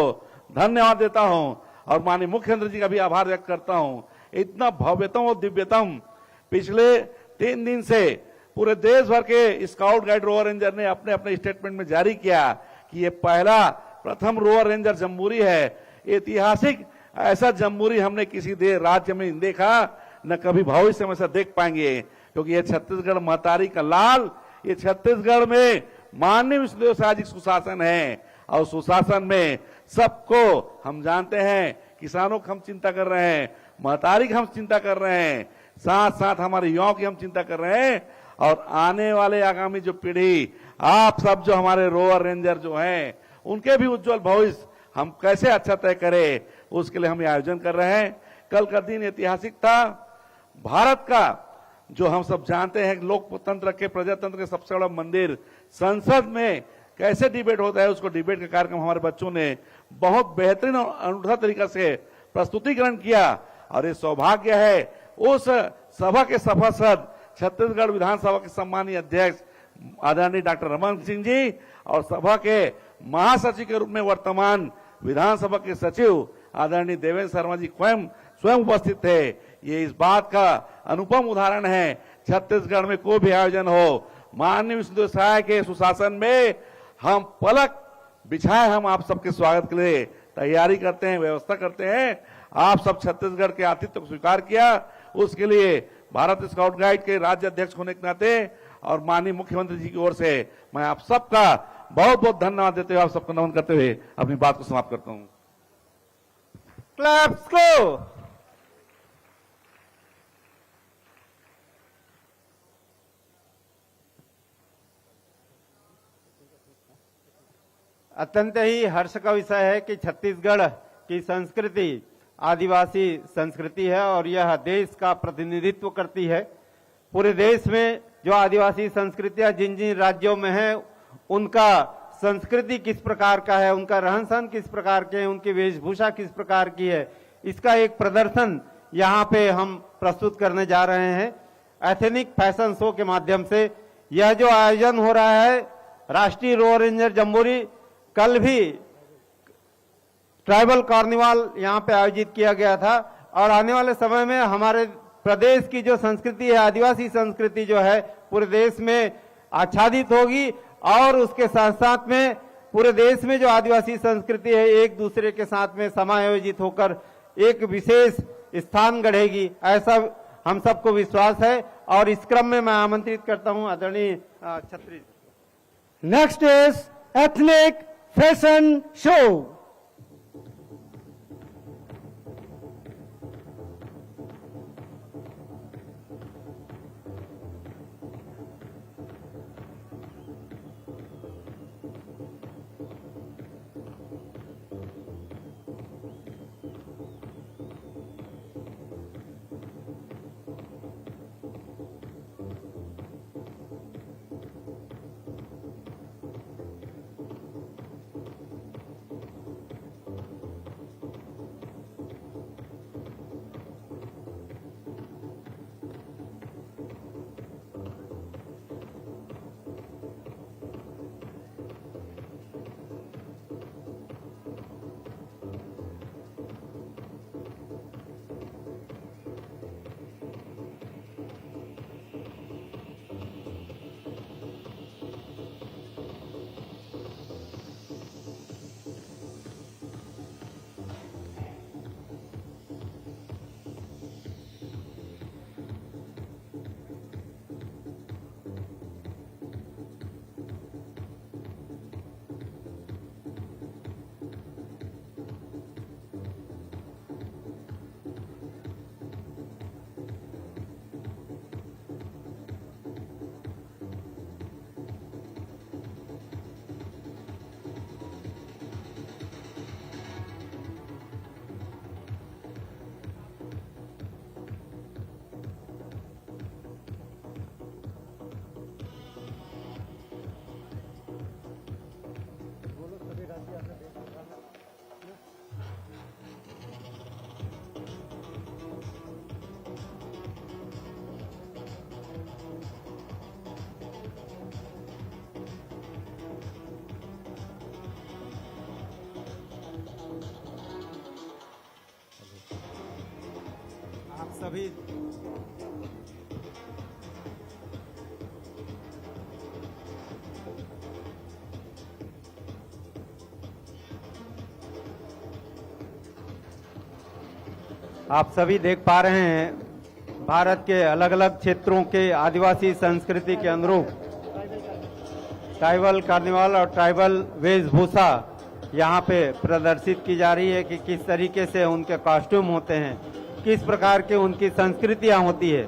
धन्यवाद देता हूं और माननीय मुख्यमंत्री जी का भी आभार व्यक्त करता हूं। इतना भव्यतम और दिव्यतम पिछले 3 दिन से पूरे देश भर के स्काउट गाइड रोवर रेंजर ने अपने अपने स्टेटमेंट में जारी किया कि ये प्रथम रोवर रेंजर जम्बूरी है। ऐतिहासिक ऐसा जम्बूरी हमने किसी राज्य में नहीं देखा, न कभी भविष्य में ऐसा देख पाएंगे, क्योंकि ये छत्तीसगढ़ महतारी का लाल, ये छत्तीसगढ़ में माननीय विष्णुदेव साय जी सुशासन है। और सुशासन में सबको हम जानते हैं, किसानों की हम चिंता कर रहे हैं, महतारी की हम चिंता कर रहे हैं, साथ साथ हमारे युवाओं की हम चिंता कर रहे हैं। और आने वाले आगामी जो पीढ़ी, आप सब जो हमारे रोवर रेंजर जो हैं, उनके भी उज्जवल भविष्य हम कैसे अच्छा तय करें, उसके लिए हम ये आयोजन कर रहे हैं। कल का दिन ऐतिहासिक था। भारत का जो हम सब जानते हैं लोकतंत्र के, प्रजातंत्र के सबसे बड़ा मंदिर संसद में कैसे डिबेट होता है, उसको डिबेट का कार्यक्रम हमारे बच्चों ने बहुत बेहतरीन और अनूठा तरीका से प्रस्तुतिकरण किया। और ये सौभाग्य है उस सभा के सभासद, छत्तीसगढ़ विधानसभा के सम्मानीय अध्यक्ष आदरणीय डॉक्टर रमन सिंह जी और सभा के महासचिव के रूप में वर्तमान विधानसभा के सचिव आदरणीय देवेंद्र शर्मा जी स्वयं उपस्थित थे। ये इस बात का अनुपम उदाहरण है, छत्तीसगढ़ में कोई भी आयोजन हो, माननीय विष्णुदेव साय के सुशासन में हम पलक बिछाए, हम आप सबके स्वागत के लिए तैयारी करते हैं, व्यवस्था करते हैं। आप सब छत्तीसगढ़ के आतिथ्य को स्वीकार किया, उसके लिए भारत स्काउट गाइड के राज्य अध्यक्ष होने के नाते और माननीय मुख्यमंत्री जी की ओर से मैं आप सबका बहुत बहुत धन्यवाद देते हुए, आप सबको नमन करते हुए अपनी बात को समाप्त करता हूं। क्लैप्स को अत्यंत ही हर्ष का विषय है कि छत्तीसगढ़ की संस्कृति आदिवासी संस्कृति है और यह देश का प्रतिनिधित्व करती है। पूरे देश में जो आदिवासी संस्कृतियां जिन जिन राज्यों में है, उनका संस्कृति किस प्रकार का है, उनका रहन सहन किस प्रकार के हैं, उनकी वेशभूषा किस प्रकार की है, इसका एक प्रदर्शन यहाँ पे हम प्रस्तुत करने जा रहे हैं। एथेनिक फैशन शो के माध्यम से यह जो आयोजन हो रहा है, राष्ट्रीय रोवर रेंजर जम्बोरी, कल भी ट्राइबल कार्निवाल यहाँ पे आयोजित किया गया था और आने वाले समय में हमारे प्रदेश की जो संस्कृति है, आदिवासी संस्कृति जो है, पूरे देश में आच्छादित होगी और उसके साथ साथ में पूरे देश में जो आदिवासी संस्कृति है एक दूसरे के साथ में समायोजित होकर एक विशेष स्थान गढ़ेगी, ऐसा हम सबको विश्वास है। और इस क्रम में मैं आमंत्रित करता हूं आदरणीय छत्री। Next is ethnic fashion show. आप सभी देख पा रहे हैं भारत के अलग अलग क्षेत्रों के आदिवासी संस्कृति के अनुरूप ट्राइबल कार्निवाल और ट्राइबल वेशभूषा यहाँ पे प्रदर्शित की जा रही है कि किस तरीके से उनके कॉस्ट्यूम होते हैं, किस प्रकार के उनकी संस्कृतियां होती है।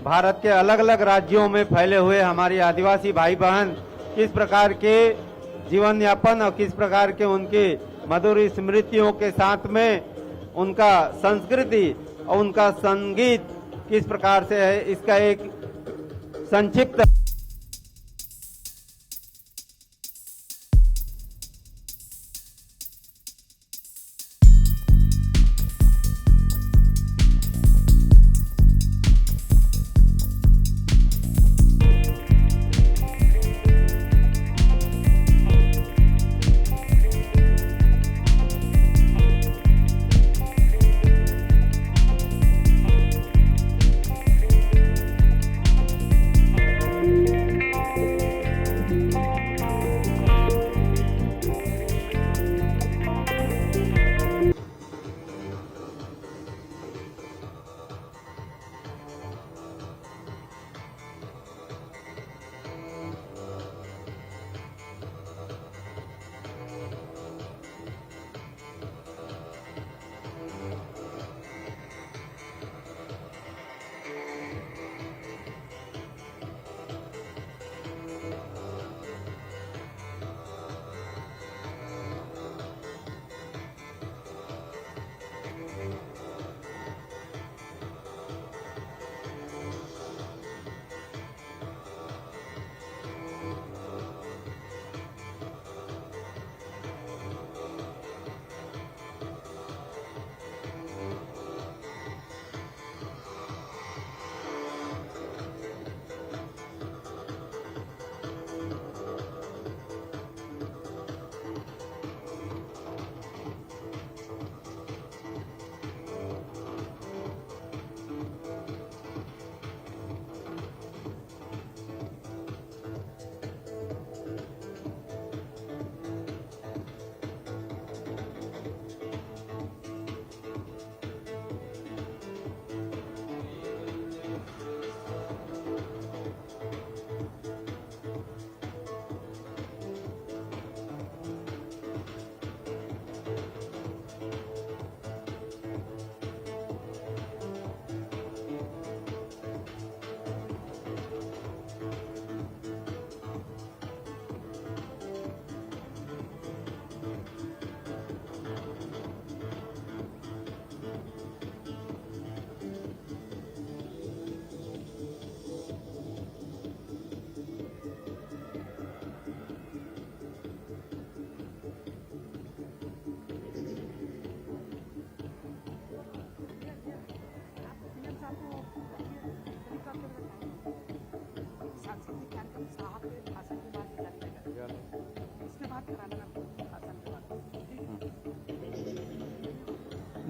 भारत के अलग अलग राज्यों में फैले हुए हमारी आदिवासी भाई बहन किस प्रकार के जीवन यापन और किस प्रकार के उनकी मधुर स्मृतियों के साथ में उनका संस्कृति और उनका संगीत किस प्रकार से है, इसका एक संक्षिप्त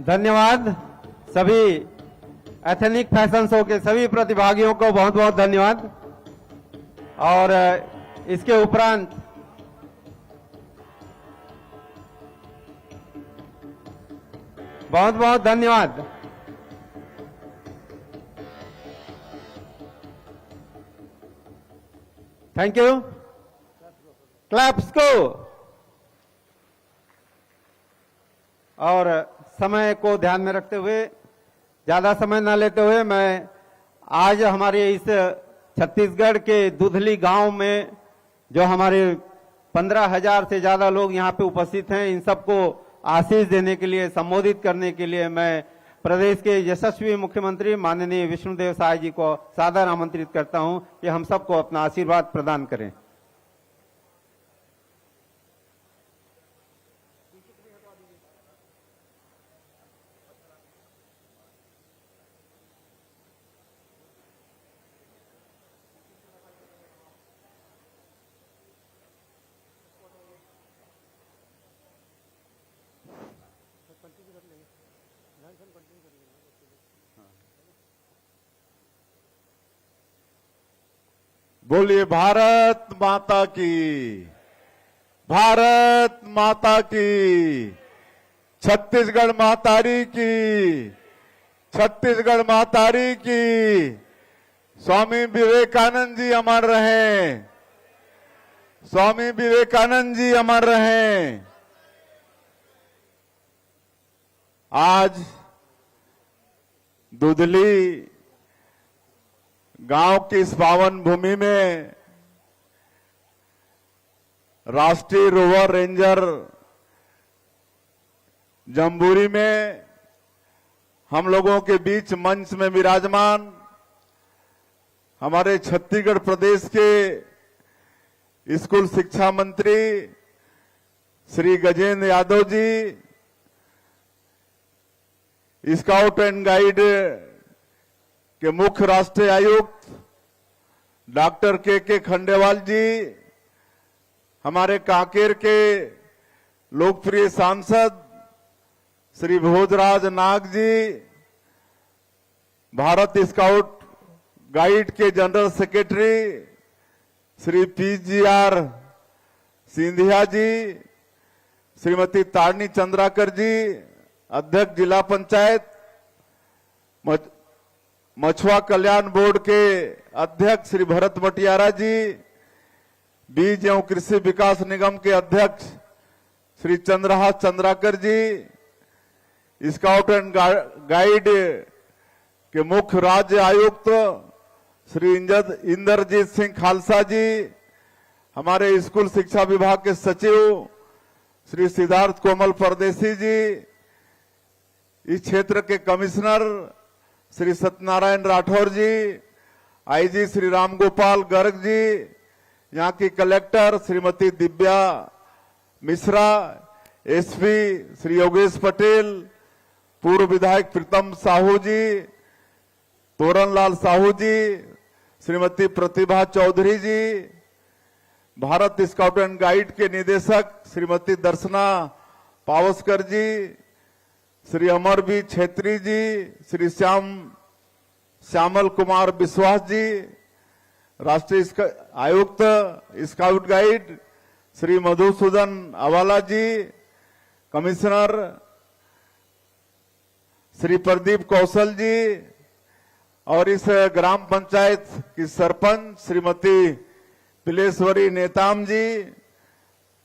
धन्यवाद। सभी एथनिक फैशन शो के सभी प्रतिभागियों को बहुत बहुत धन्यवाद। और इसके उपरांत बहुत बहुत धन्यवाद। Thank you. क्लैप्स को। और समय को ध्यान में रखते हुए, ज्यादा समय न लेते हुए, मैं आज हमारे इस छत्तीसगढ़ के दुधली गांव में जो हमारे 15,000 से ज्यादा लोग यहाँ पे उपस्थित हैं, इन सबको आशीष देने के लिए, संबोधित करने के लिए मैं प्रदेश के यशस्वी मुख्यमंत्री माननीय विष्णुदेव साय जी को सादर आमंत्रित करता हूं कि हम सबको अपना आशीर्वाद प्रदान करें। बोलिए भारत माता की, भारत माता की, छत्तीसगढ़ मातारी की, छत्तीसगढ़ मातारी की। स्वामी विवेकानंद जी अमर रहें, स्वामी विवेकानंद जी अमर रहें। आज दुधली गांव की इस पावन भूमि में राष्ट्रीय रोवर रेंजर जम्बूरी में हम लोगों के बीच मंच में विराजमान हमारे छत्तीसगढ़ प्रदेश के स्कूल शिक्षा मंत्री श्री गजेंद्र यादव जी, स्काउट एंड गाइड के मुख्य राष्ट्रीय आयुक्त डॉक्टर के खंडेवाल जी, हमारे कांकेर के लोकप्रिय सांसद श्री भोजराज नाग जी, भारत स्काउट गाइड के general secretary Shri PGR Scindia ji, Shrimati Tarini Chandrakar ji, अध्यक्ष जिला पंचायत, मछुआ कल्याण बोर्ड के अध्यक्ष श्री भरत मटियारा जी, बीज एवं कृषि विकास निगम के अध्यक्ष Shri Chandrahas Chandrakar ji, scout and guide के मुख्य राज्य आयुक्त श्री इंद्रजीत सिंह खालसा जी, हमारे स्कूल शिक्षा विभाग के सचिव श्री सिद्धार्थ कोमल परदेसी जी, इस क्षेत्र के कमिश्नर श्री सत्यनारायण राठौर जी, आईजी श्री रामगोपाल गर्ग जी, यहाँ की कलेक्टर श्रीमती दिव्या मिश्रा, एसपी श्री योगेश पटेल, पूर्व विधायक प्रीतम साहू जी, तोरणलाल साहू जी, श्रीमती प्रतिभा चौधरी जी, भारत स्काउट एंड गाइड के निदेशक श्रीमती दर्शना पावस्कर जी, श्री अमरवीर छेत्री जी, श्री श्यामल कुमार विश्वास जी, राष्ट्रीय आयुक्त स्काउट गाइड श्री मधुसूदन अवाला जी, कमिश्नर श्री प्रदीप कौशल जी, और इस ग्राम पंचायत की सरपंच श्रीमती पिलेश्वरी नेताम जी,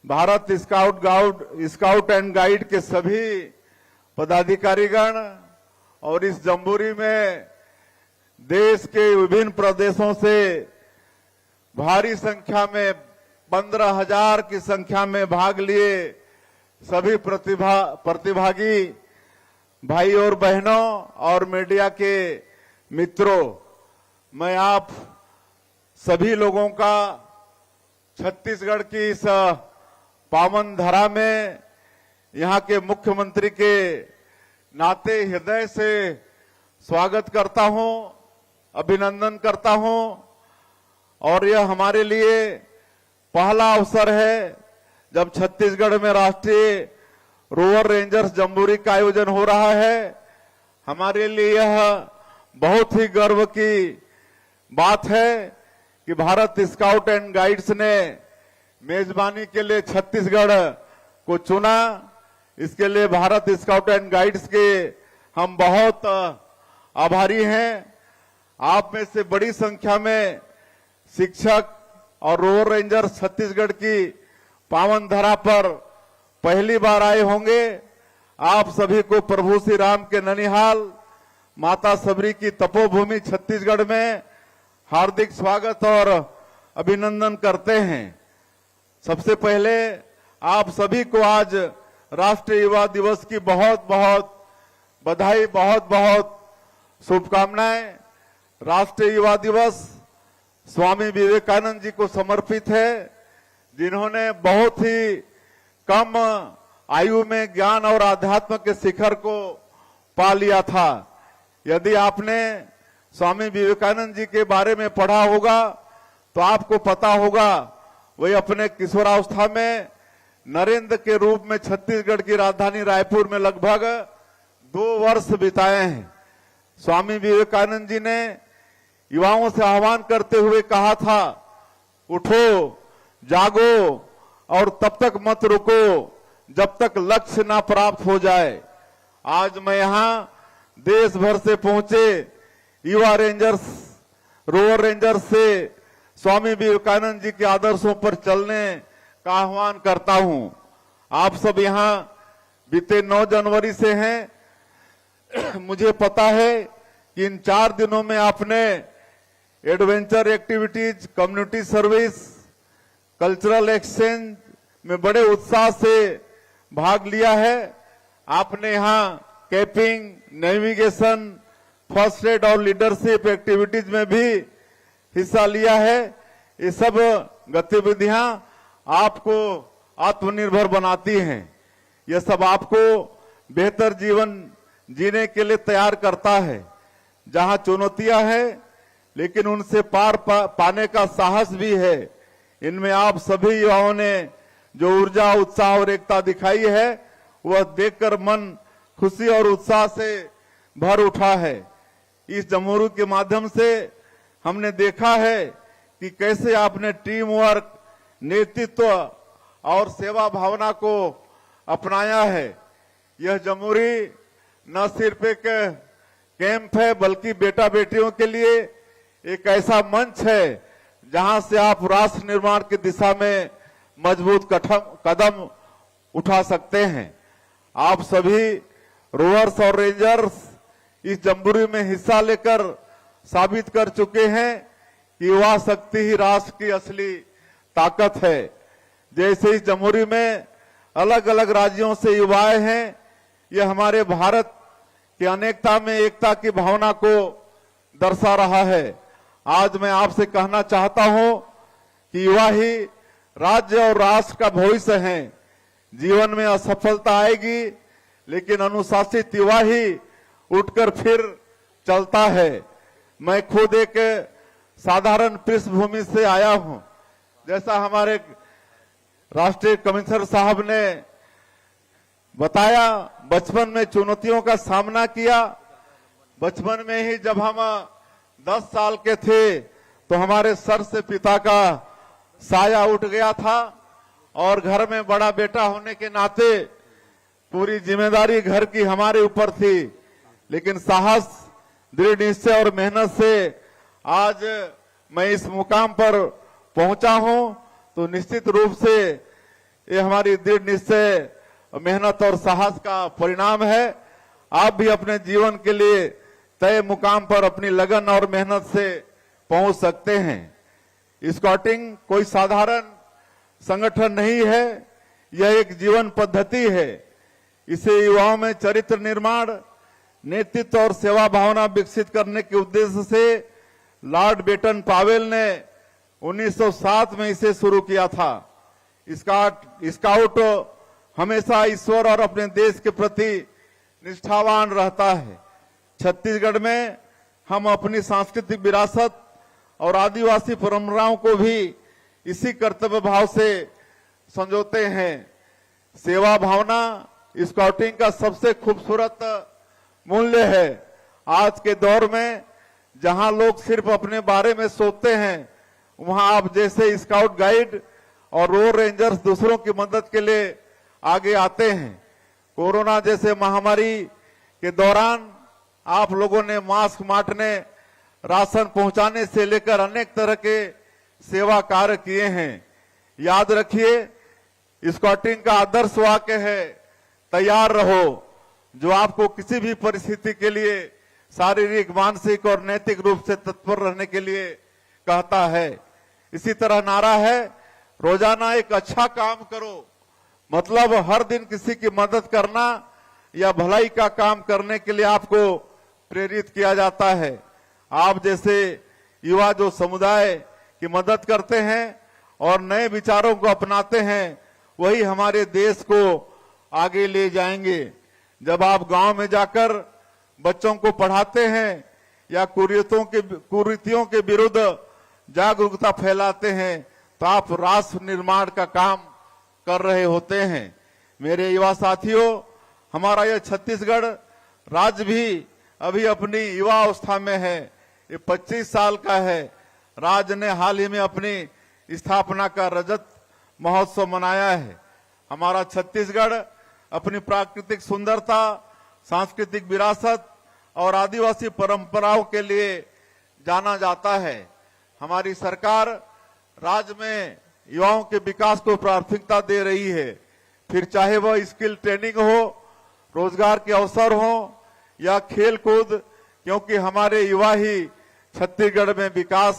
भारत स्काउट एंड गाइड के सभी पदाधिकारीगण, और इस जम्बूरी में देश के विभिन्न प्रदेशों से भारी संख्या में 15,000 की संख्या में भाग लिए सभी प्रतिभागी भाई और बहनों और मीडिया के मित्रों, मैं आप सभी लोगों का छत्तीसगढ़ की इस पावन धरा में यहाँ के मुख्यमंत्री के नाते हृदय से स्वागत करता हूं, अभिनंदन करता हूं। और यह हमारे लिए पहला अवसर है जब छत्तीसगढ़ में राष्ट्रीय रोवर रेंजर्स जम्बूरी का आयोजन हो रहा है, हमारे लिए यह बहुत ही गर्व की बात है कि भारत स्काउट एंड गाइड्स ने मेजबानी के लिए छत्तीसगढ़ को चुना। इसके लिए भारत स्काउट एंड गाइड्स के हम बहुत आभारी हैं। आप में से बड़ी संख्या में शिक्षक और रोवर रेंजर छत्तीसगढ़ की पावन धरा पर पहली बार आए होंगे। आप सभी को प्रभु श्री राम के ननिहाल माता सबरी की तपोभूमि छत्तीसगढ़ में हार्दिक स्वागत और अभिनंदन करते हैं। सबसे पहले आप सभी को आज राष्ट्रीय युवा दिवस की बहुत बहुत बधाई, बहुत बहुत शुभकामनाएं। राष्ट्रीय युवा दिवस स्वामी विवेकानंद जी को समर्पित है, जिन्होंने बहुत ही कम आयु में ज्ञान और आध्यात्म के शिखर को पा लिया था। यदि आपने स्वामी विवेकानंद जी के बारे में पढ़ा होगा तो आपको पता होगा वे अपने किशोरावस्था में नरेंद्र के रूप में छत्तीसगढ़ की राजधानी रायपुर में लगभग 2 वर्ष बिताए हैं। स्वामी विवेकानंद जी ने युवाओं से आह्वान करते हुए कहा था, उठो, जागो और तब तक मत रुको जब तक लक्ष्य ना प्राप्त हो जाए। आज मैं यहां देश भर से पहुंचे युवा रेंजर्स, रोवर रेंजर्स से स्वामी विवेकानंद जी के आदर्शों पर चलने का आह्वान करता हूं। आप सब यहां बीते 9 जनवरी से हैं। मुझे पता है कि इन 4 दिनों में आपने adventure activities, community service, cultural exchange में बड़े उत्साह से भाग लिया है। आपने यहाँ कैंपिंग, नेविगेशन, फर्स्ट एड और लीडरशिप एक्टिविटीज में भी हिस्सा लिया है। ये सब गतिविधियां आपको आत्मनिर्भर बनाती हैं। यह सब आपको बेहतर जीवन जीने के लिए तैयार करता है। जहां चुनौतियां हैं लेकिन उनसे पार पाने का साहस भी है। इनमें आप सभी युवाओं ने जो ऊर्जा, उत्साह और एकता दिखाई है, वह देखकर मन खुशी और उत्साह से भर उठा है। इस जमूरू के माध्यम से हमने देखा है कि कैसे आपने टीम वर्क, नेतृत्व और सेवा भावना को अपनाया है। यह जमूरी न सिर्फ एक कैंप है बल्कि बेटा बेटियों के लिए एक ऐसा मंच है जहां से आप राष्ट्र निर्माण की दिशा में मजबूत कदम उठा सकते हैं। आप सभी रोवर्स और रेंजर्स इस जम्बूरी में हिस्सा लेकर साबित कर चुके हैं कि युवा शक्ति ही राष्ट्र की असली ताकत है। जैसे इस जम्बूरी में अलग अलग राज्यों से युवाएं हैं, यह हमारे भारत की अनेकता में एकता की भावना को दर्शा रहा है। आज मैं आपसे कहना चाहता हूं कि युवा ही राज्य और राष्ट्र का भविष्य है। जीवन में असफलता आएगी लेकिन अनुशासित युवा ही उठकर फिर चलता है। मैं खुद एक साधारण पृष्ठभूमि से आया हूं। जैसा हमारे राष्ट्रीय कमिश्नर साहब ने बताया, बचपन में चुनौतियों का सामना किया। बचपन में ही जब हम 10 साल के थे तो हमारे सर से पिता का साया उठ गया था और घर में बड़ा बेटा होने के नाते पूरी जिम्मेदारी घर की हमारे ऊपर थी। लेकिन साहस, दृढ़ निश्चय और मेहनत से आज मैं इस मुकाम पर पहुंचा हूं। तो निश्चित रूप से ये हमारी दृढ़ निश्चय, मेहनत और साहस का परिणाम है। आप भी अपने जीवन के लिए तय मुकाम पर अपनी लगन और मेहनत से पहुंच सकते हैं। स्काउटिंग कोई साधारण संगठन नहीं है, यह एक जीवन पद्धति है। इसे युवाओं में चरित्र निर्माण, नेतृत्व और सेवा भावना विकसित करने के उद्देश्य से लॉर्ड बेटन पावेल ने 1907 में इसे शुरू किया था। स्काउट हमेशा ईश्वर और अपने देश के प्रति निष्ठावान रहता है। छत्तीसगढ़ में हम अपनी सांस्कृतिक विरासत और आदिवासी परंपराओं को भी इसी कर्तव्य भाव से संजोते हैं। सेवा भावना स्काउटिंग का सबसे खूबसूरत मूल्य है। आज के दौर में जहां लोग सिर्फ अपने बारे में सोचते हैं, वहां आप जैसे स्काउट गाइड और रोड रेंजर्स दूसरों की मदद के लिए आगे आते हैं। कोरोना जैसे महामारी के दौरान आप लोगों ने मास्क बांटने, राशन पहुंचाने से लेकर अनेक तरह के सेवा कार्य किए हैं। याद रखिए, स्काउटिंग का आदर्श वाक्य है, तैयार रहो, जो आपको किसी भी परिस्थिति के लिए शारीरिक, मानसिक और नैतिक रूप से तत्पर रहने के लिए कहता है। इसी तरह नारा है, रोजाना एक अच्छा काम करो, मतलब हर दिन किसी की मदद करना या भलाई का काम करने के लिए आपको प्रेरित किया जाता है। आप जैसे युवा जो समुदाय की मदद करते हैं और नए विचारों को अपनाते हैं, वही हमारे देश को आगे ले जाएंगे। जब आप गांव में जाकर बच्चों को पढ़ाते हैं या कुरीतियों के विरुद्ध जागरूकता फैलाते हैं, तो आप राष्ट्र निर्माण का काम कर रहे होते हैं। मेरे युवा साथियों, हमारा यह छत्तीसगढ़ राज्य भी अभी अपनी युवा अवस्था में है। ये 25 साल का है। राज्य ने हाल ही में अपनी स्थापना का रजत महोत्सव मनाया है। हमारा छत्तीसगढ़ अपनी प्राकृतिक सुंदरता, सांस्कृतिक विरासत और आदिवासी परंपराओं के लिए जाना जाता है। हमारी सरकार राज्य में युवाओं के विकास को प्राथमिकता दे रही है, फिर चाहे वह स्किल ट्रेनिंग हो, रोजगार के अवसर हो या खेल कूद, क्योंकि हमारे युवा ही छत्तीसगढ़ में विकास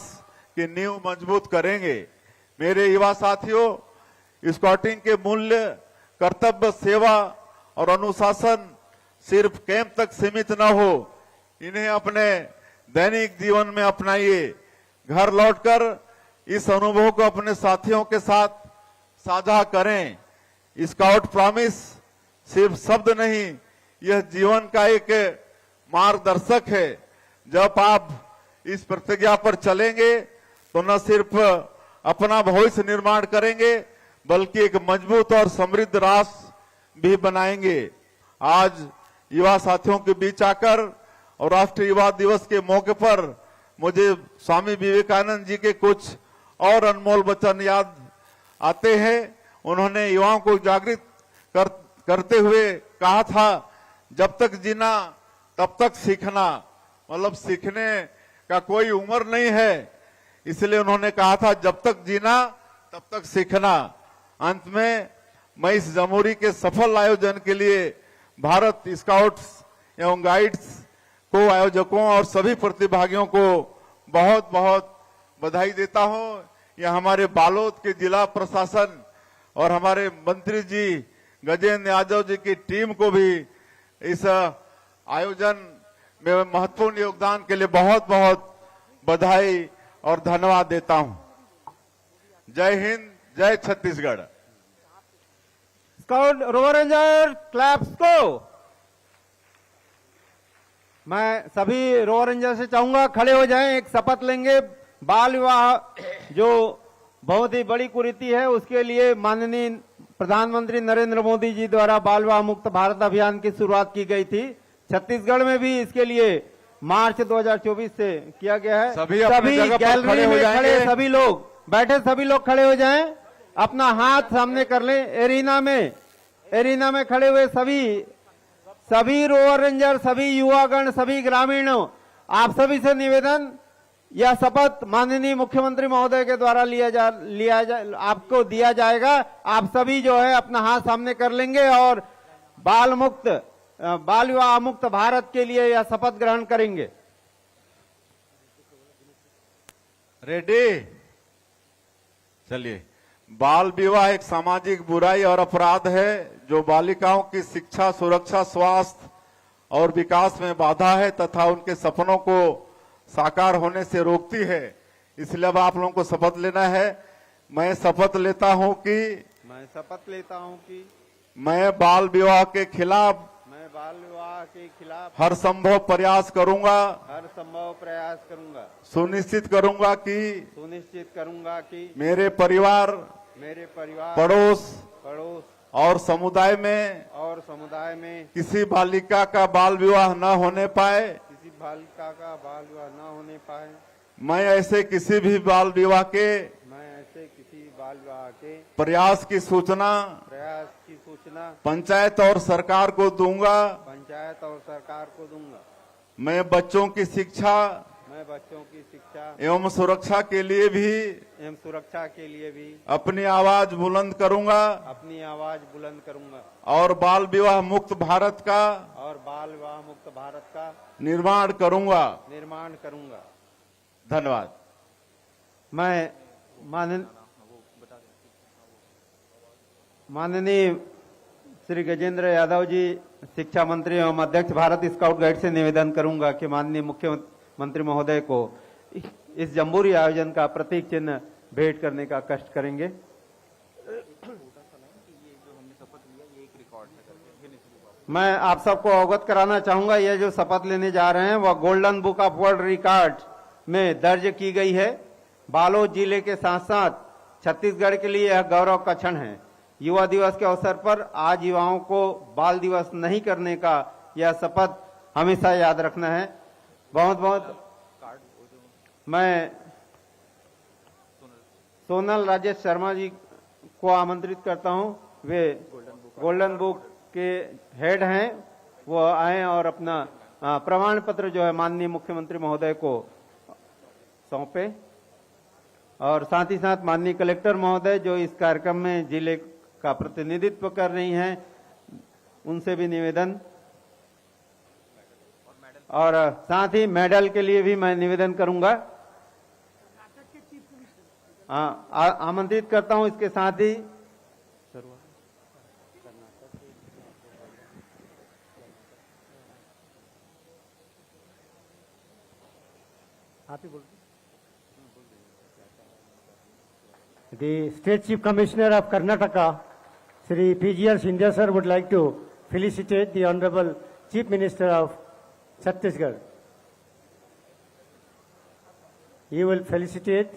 की नींव मजबूत करेंगे। मेरे युवा साथियों, स्काउटिंग के मूल्य, कर्तव्य, सेवा और अनुशासन सिर्फ कैंप तक सीमित न हो, इन्हें अपने दैनिक जीवन में अपनाइए। घर लौटकर इस अनुभव को अपने साथियों के साथ साझा करें। स्काउट प्रॉमिस सिर्फ शब्द नहीं, यह जीवन का एक मार्गदर्शक है। जब आप इस प्रतिज्ञा पर चलेंगे तो न सिर्फ अपना भविष्य निर्माण करेंगे, बल्कि एक मजबूत और समृद्ध राष्ट्र भी बनाएंगे। आज युवा साथियों के बीच आकर और राष्ट्रीय युवा दिवस के मौके पर मुझे स्वामी विवेकानंद जी के कुछ और अनमोल वचन याद आते हैं। उन्होंने युवाओं को जागृत करते हुए कहा था, जब तक जीना तब तक सीखना, मतलब सीखने का कोई उम्र नहीं है। इसलिए उन्होंने कहा था, जब तक जीना तब तक सीखना। अंत में मैं इस जमहूरी के सफल आयोजन के लिए भारत स्काउट्स एवं गाइड्स को, आयोजकों और सभी प्रतिभागियों को बहुत बहुत बधाई देता हूं। यह हमारे बालोद के जिला प्रशासन और हमारे मंत्री जी गजेंद्र यादव जी की टीम को भी इस आयोजन में महत्वपूर्ण योगदान के लिए बहुत बहुत बधाई और धन्यवाद देता हूं। जय हिंद, जय Chhattisgarh. Scout rover ranger claps को मैं सभी रोवर रेंजर से चाहूंगा खड़े हो जाएं, एक शपथ लेंगे। बाल विवाह जो बहुत ही बड़ी कुरीति है, उसके लिए माननीय प्रधानमंत्री नरेंद्र मोदी जी द्वारा बाल विवाह मुक्त भारत अभियान की शुरुआत की गई थी। छत्तीसगढ़ में भी इसके लिए मार्च 2024 से किया गया है। सभी गैलरी में खड़े सभी लोग बैठे, सभी लोग खड़े हो जाएं, अपना हाथ सामने कर लें। एरिना में खड़े हुए सभी रोवर रेंजर, सभी युवागण, सभी ग्रामीणों, आप सभी से निवेदन, यह शपथ माननीय मुख्यमंत्री महोदय के द्वारा आपको दिया जाएगा। आप सभी जो है अपना हाथ सामने कर लेंगे और बाल विवाह मुक्त भारत के लिए यह शपथ ग्रहण करेंगे। रेडी, चलिए। बाल विवाह एक सामाजिक बुराई और अपराध है जो बालिकाओं की शिक्षा, सुरक्षा, स्वास्थ्य और विकास में बाधा है तथा उनके सपनों को साकार होने से रोकती है। इसलिए अब आप लोगों को शपथ लेना है। मैं शपथ लेता हूं कि मैं बाल विवाह के खिलाफ हर संभव प्रयास करूंगा। सुनिश्चित करूंगा कि मेरे परिवार मेरे परिवार, पड़ोस पड़ोस और समुदाय में और समुदाय में किसी बालिका का बाल विवाह न होने पाए। किसी बालिका का बाल विवाह न होने पाए। मैं ऐसे किसी भी बाल विवाह के मैं ऐसे किसी बाल विवाह के प्रयास की सूचना पंचायत और सरकार को दूंगा। पंचायत और सरकार को दूंगा। मैं बच्चों की शिक्षा एवं सुरक्षा के लिए भी अपनी आवाज बुलंद करूंगा और बाल विवाह मुक्त भारत का निर्माण करूंगा। धन्यवाद। मैं माननीय श्री गजेंद्र यादव जी शिक्षा मंत्री एवं अध्यक्ष भारत स्काउट गाइड से निवेदन करूंगा कि माननीय मुख्यमंत्री महोदय को इस जम्बूरी आयोजन का प्रतीक चिन्ह भेंट करने का कष्ट करेंगे। मैं आप सबको अवगत कराना चाहूंगा, यह जो शपथ लेने जा रहे हैं वह golden book of world record में दर्ज की गई है। बालोद जिले के साथ साथ छत्तीसगढ़ के लिए यह गौरव का क्षण है। युवा दिवस के अवसर पर आज युवाओं को बाल दिवस नहीं करने का यह शपथ हमेशा याद रखना है। बहुत बहुत मैं सोनल राजेश शर्मा जी को आमंत्रित करता हूं। वे गोल्डन बुक के हेड हैं, वो आए और अपना प्रमाण पत्र जो है माननीय मुख्यमंत्री महोदय को सौंपे। और साथ ही साथ माननीय कलेक्टर महोदय जो इस कार्यक्रम में जिले का प्रतिनिधित्व कर रही हैं, उनसे भी निवेदन, और साथ ही मेडल के लिए भी मैं निवेदन करूंगा, आमंत्रित करता हूं। इसके साथ ही The State Chief Commissioner of Karnataka, Shri PGR Sindhya sir, would like to felicitate the Honorable Chief Minister of Chhattisgarh. He will felicitate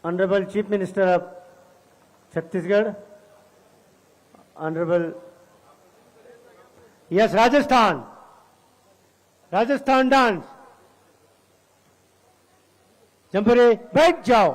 Honorable Chief Minister of Chhattisgarh, Honorable, yes, Rajasthan dance. जम्बरे बैठ जाओ।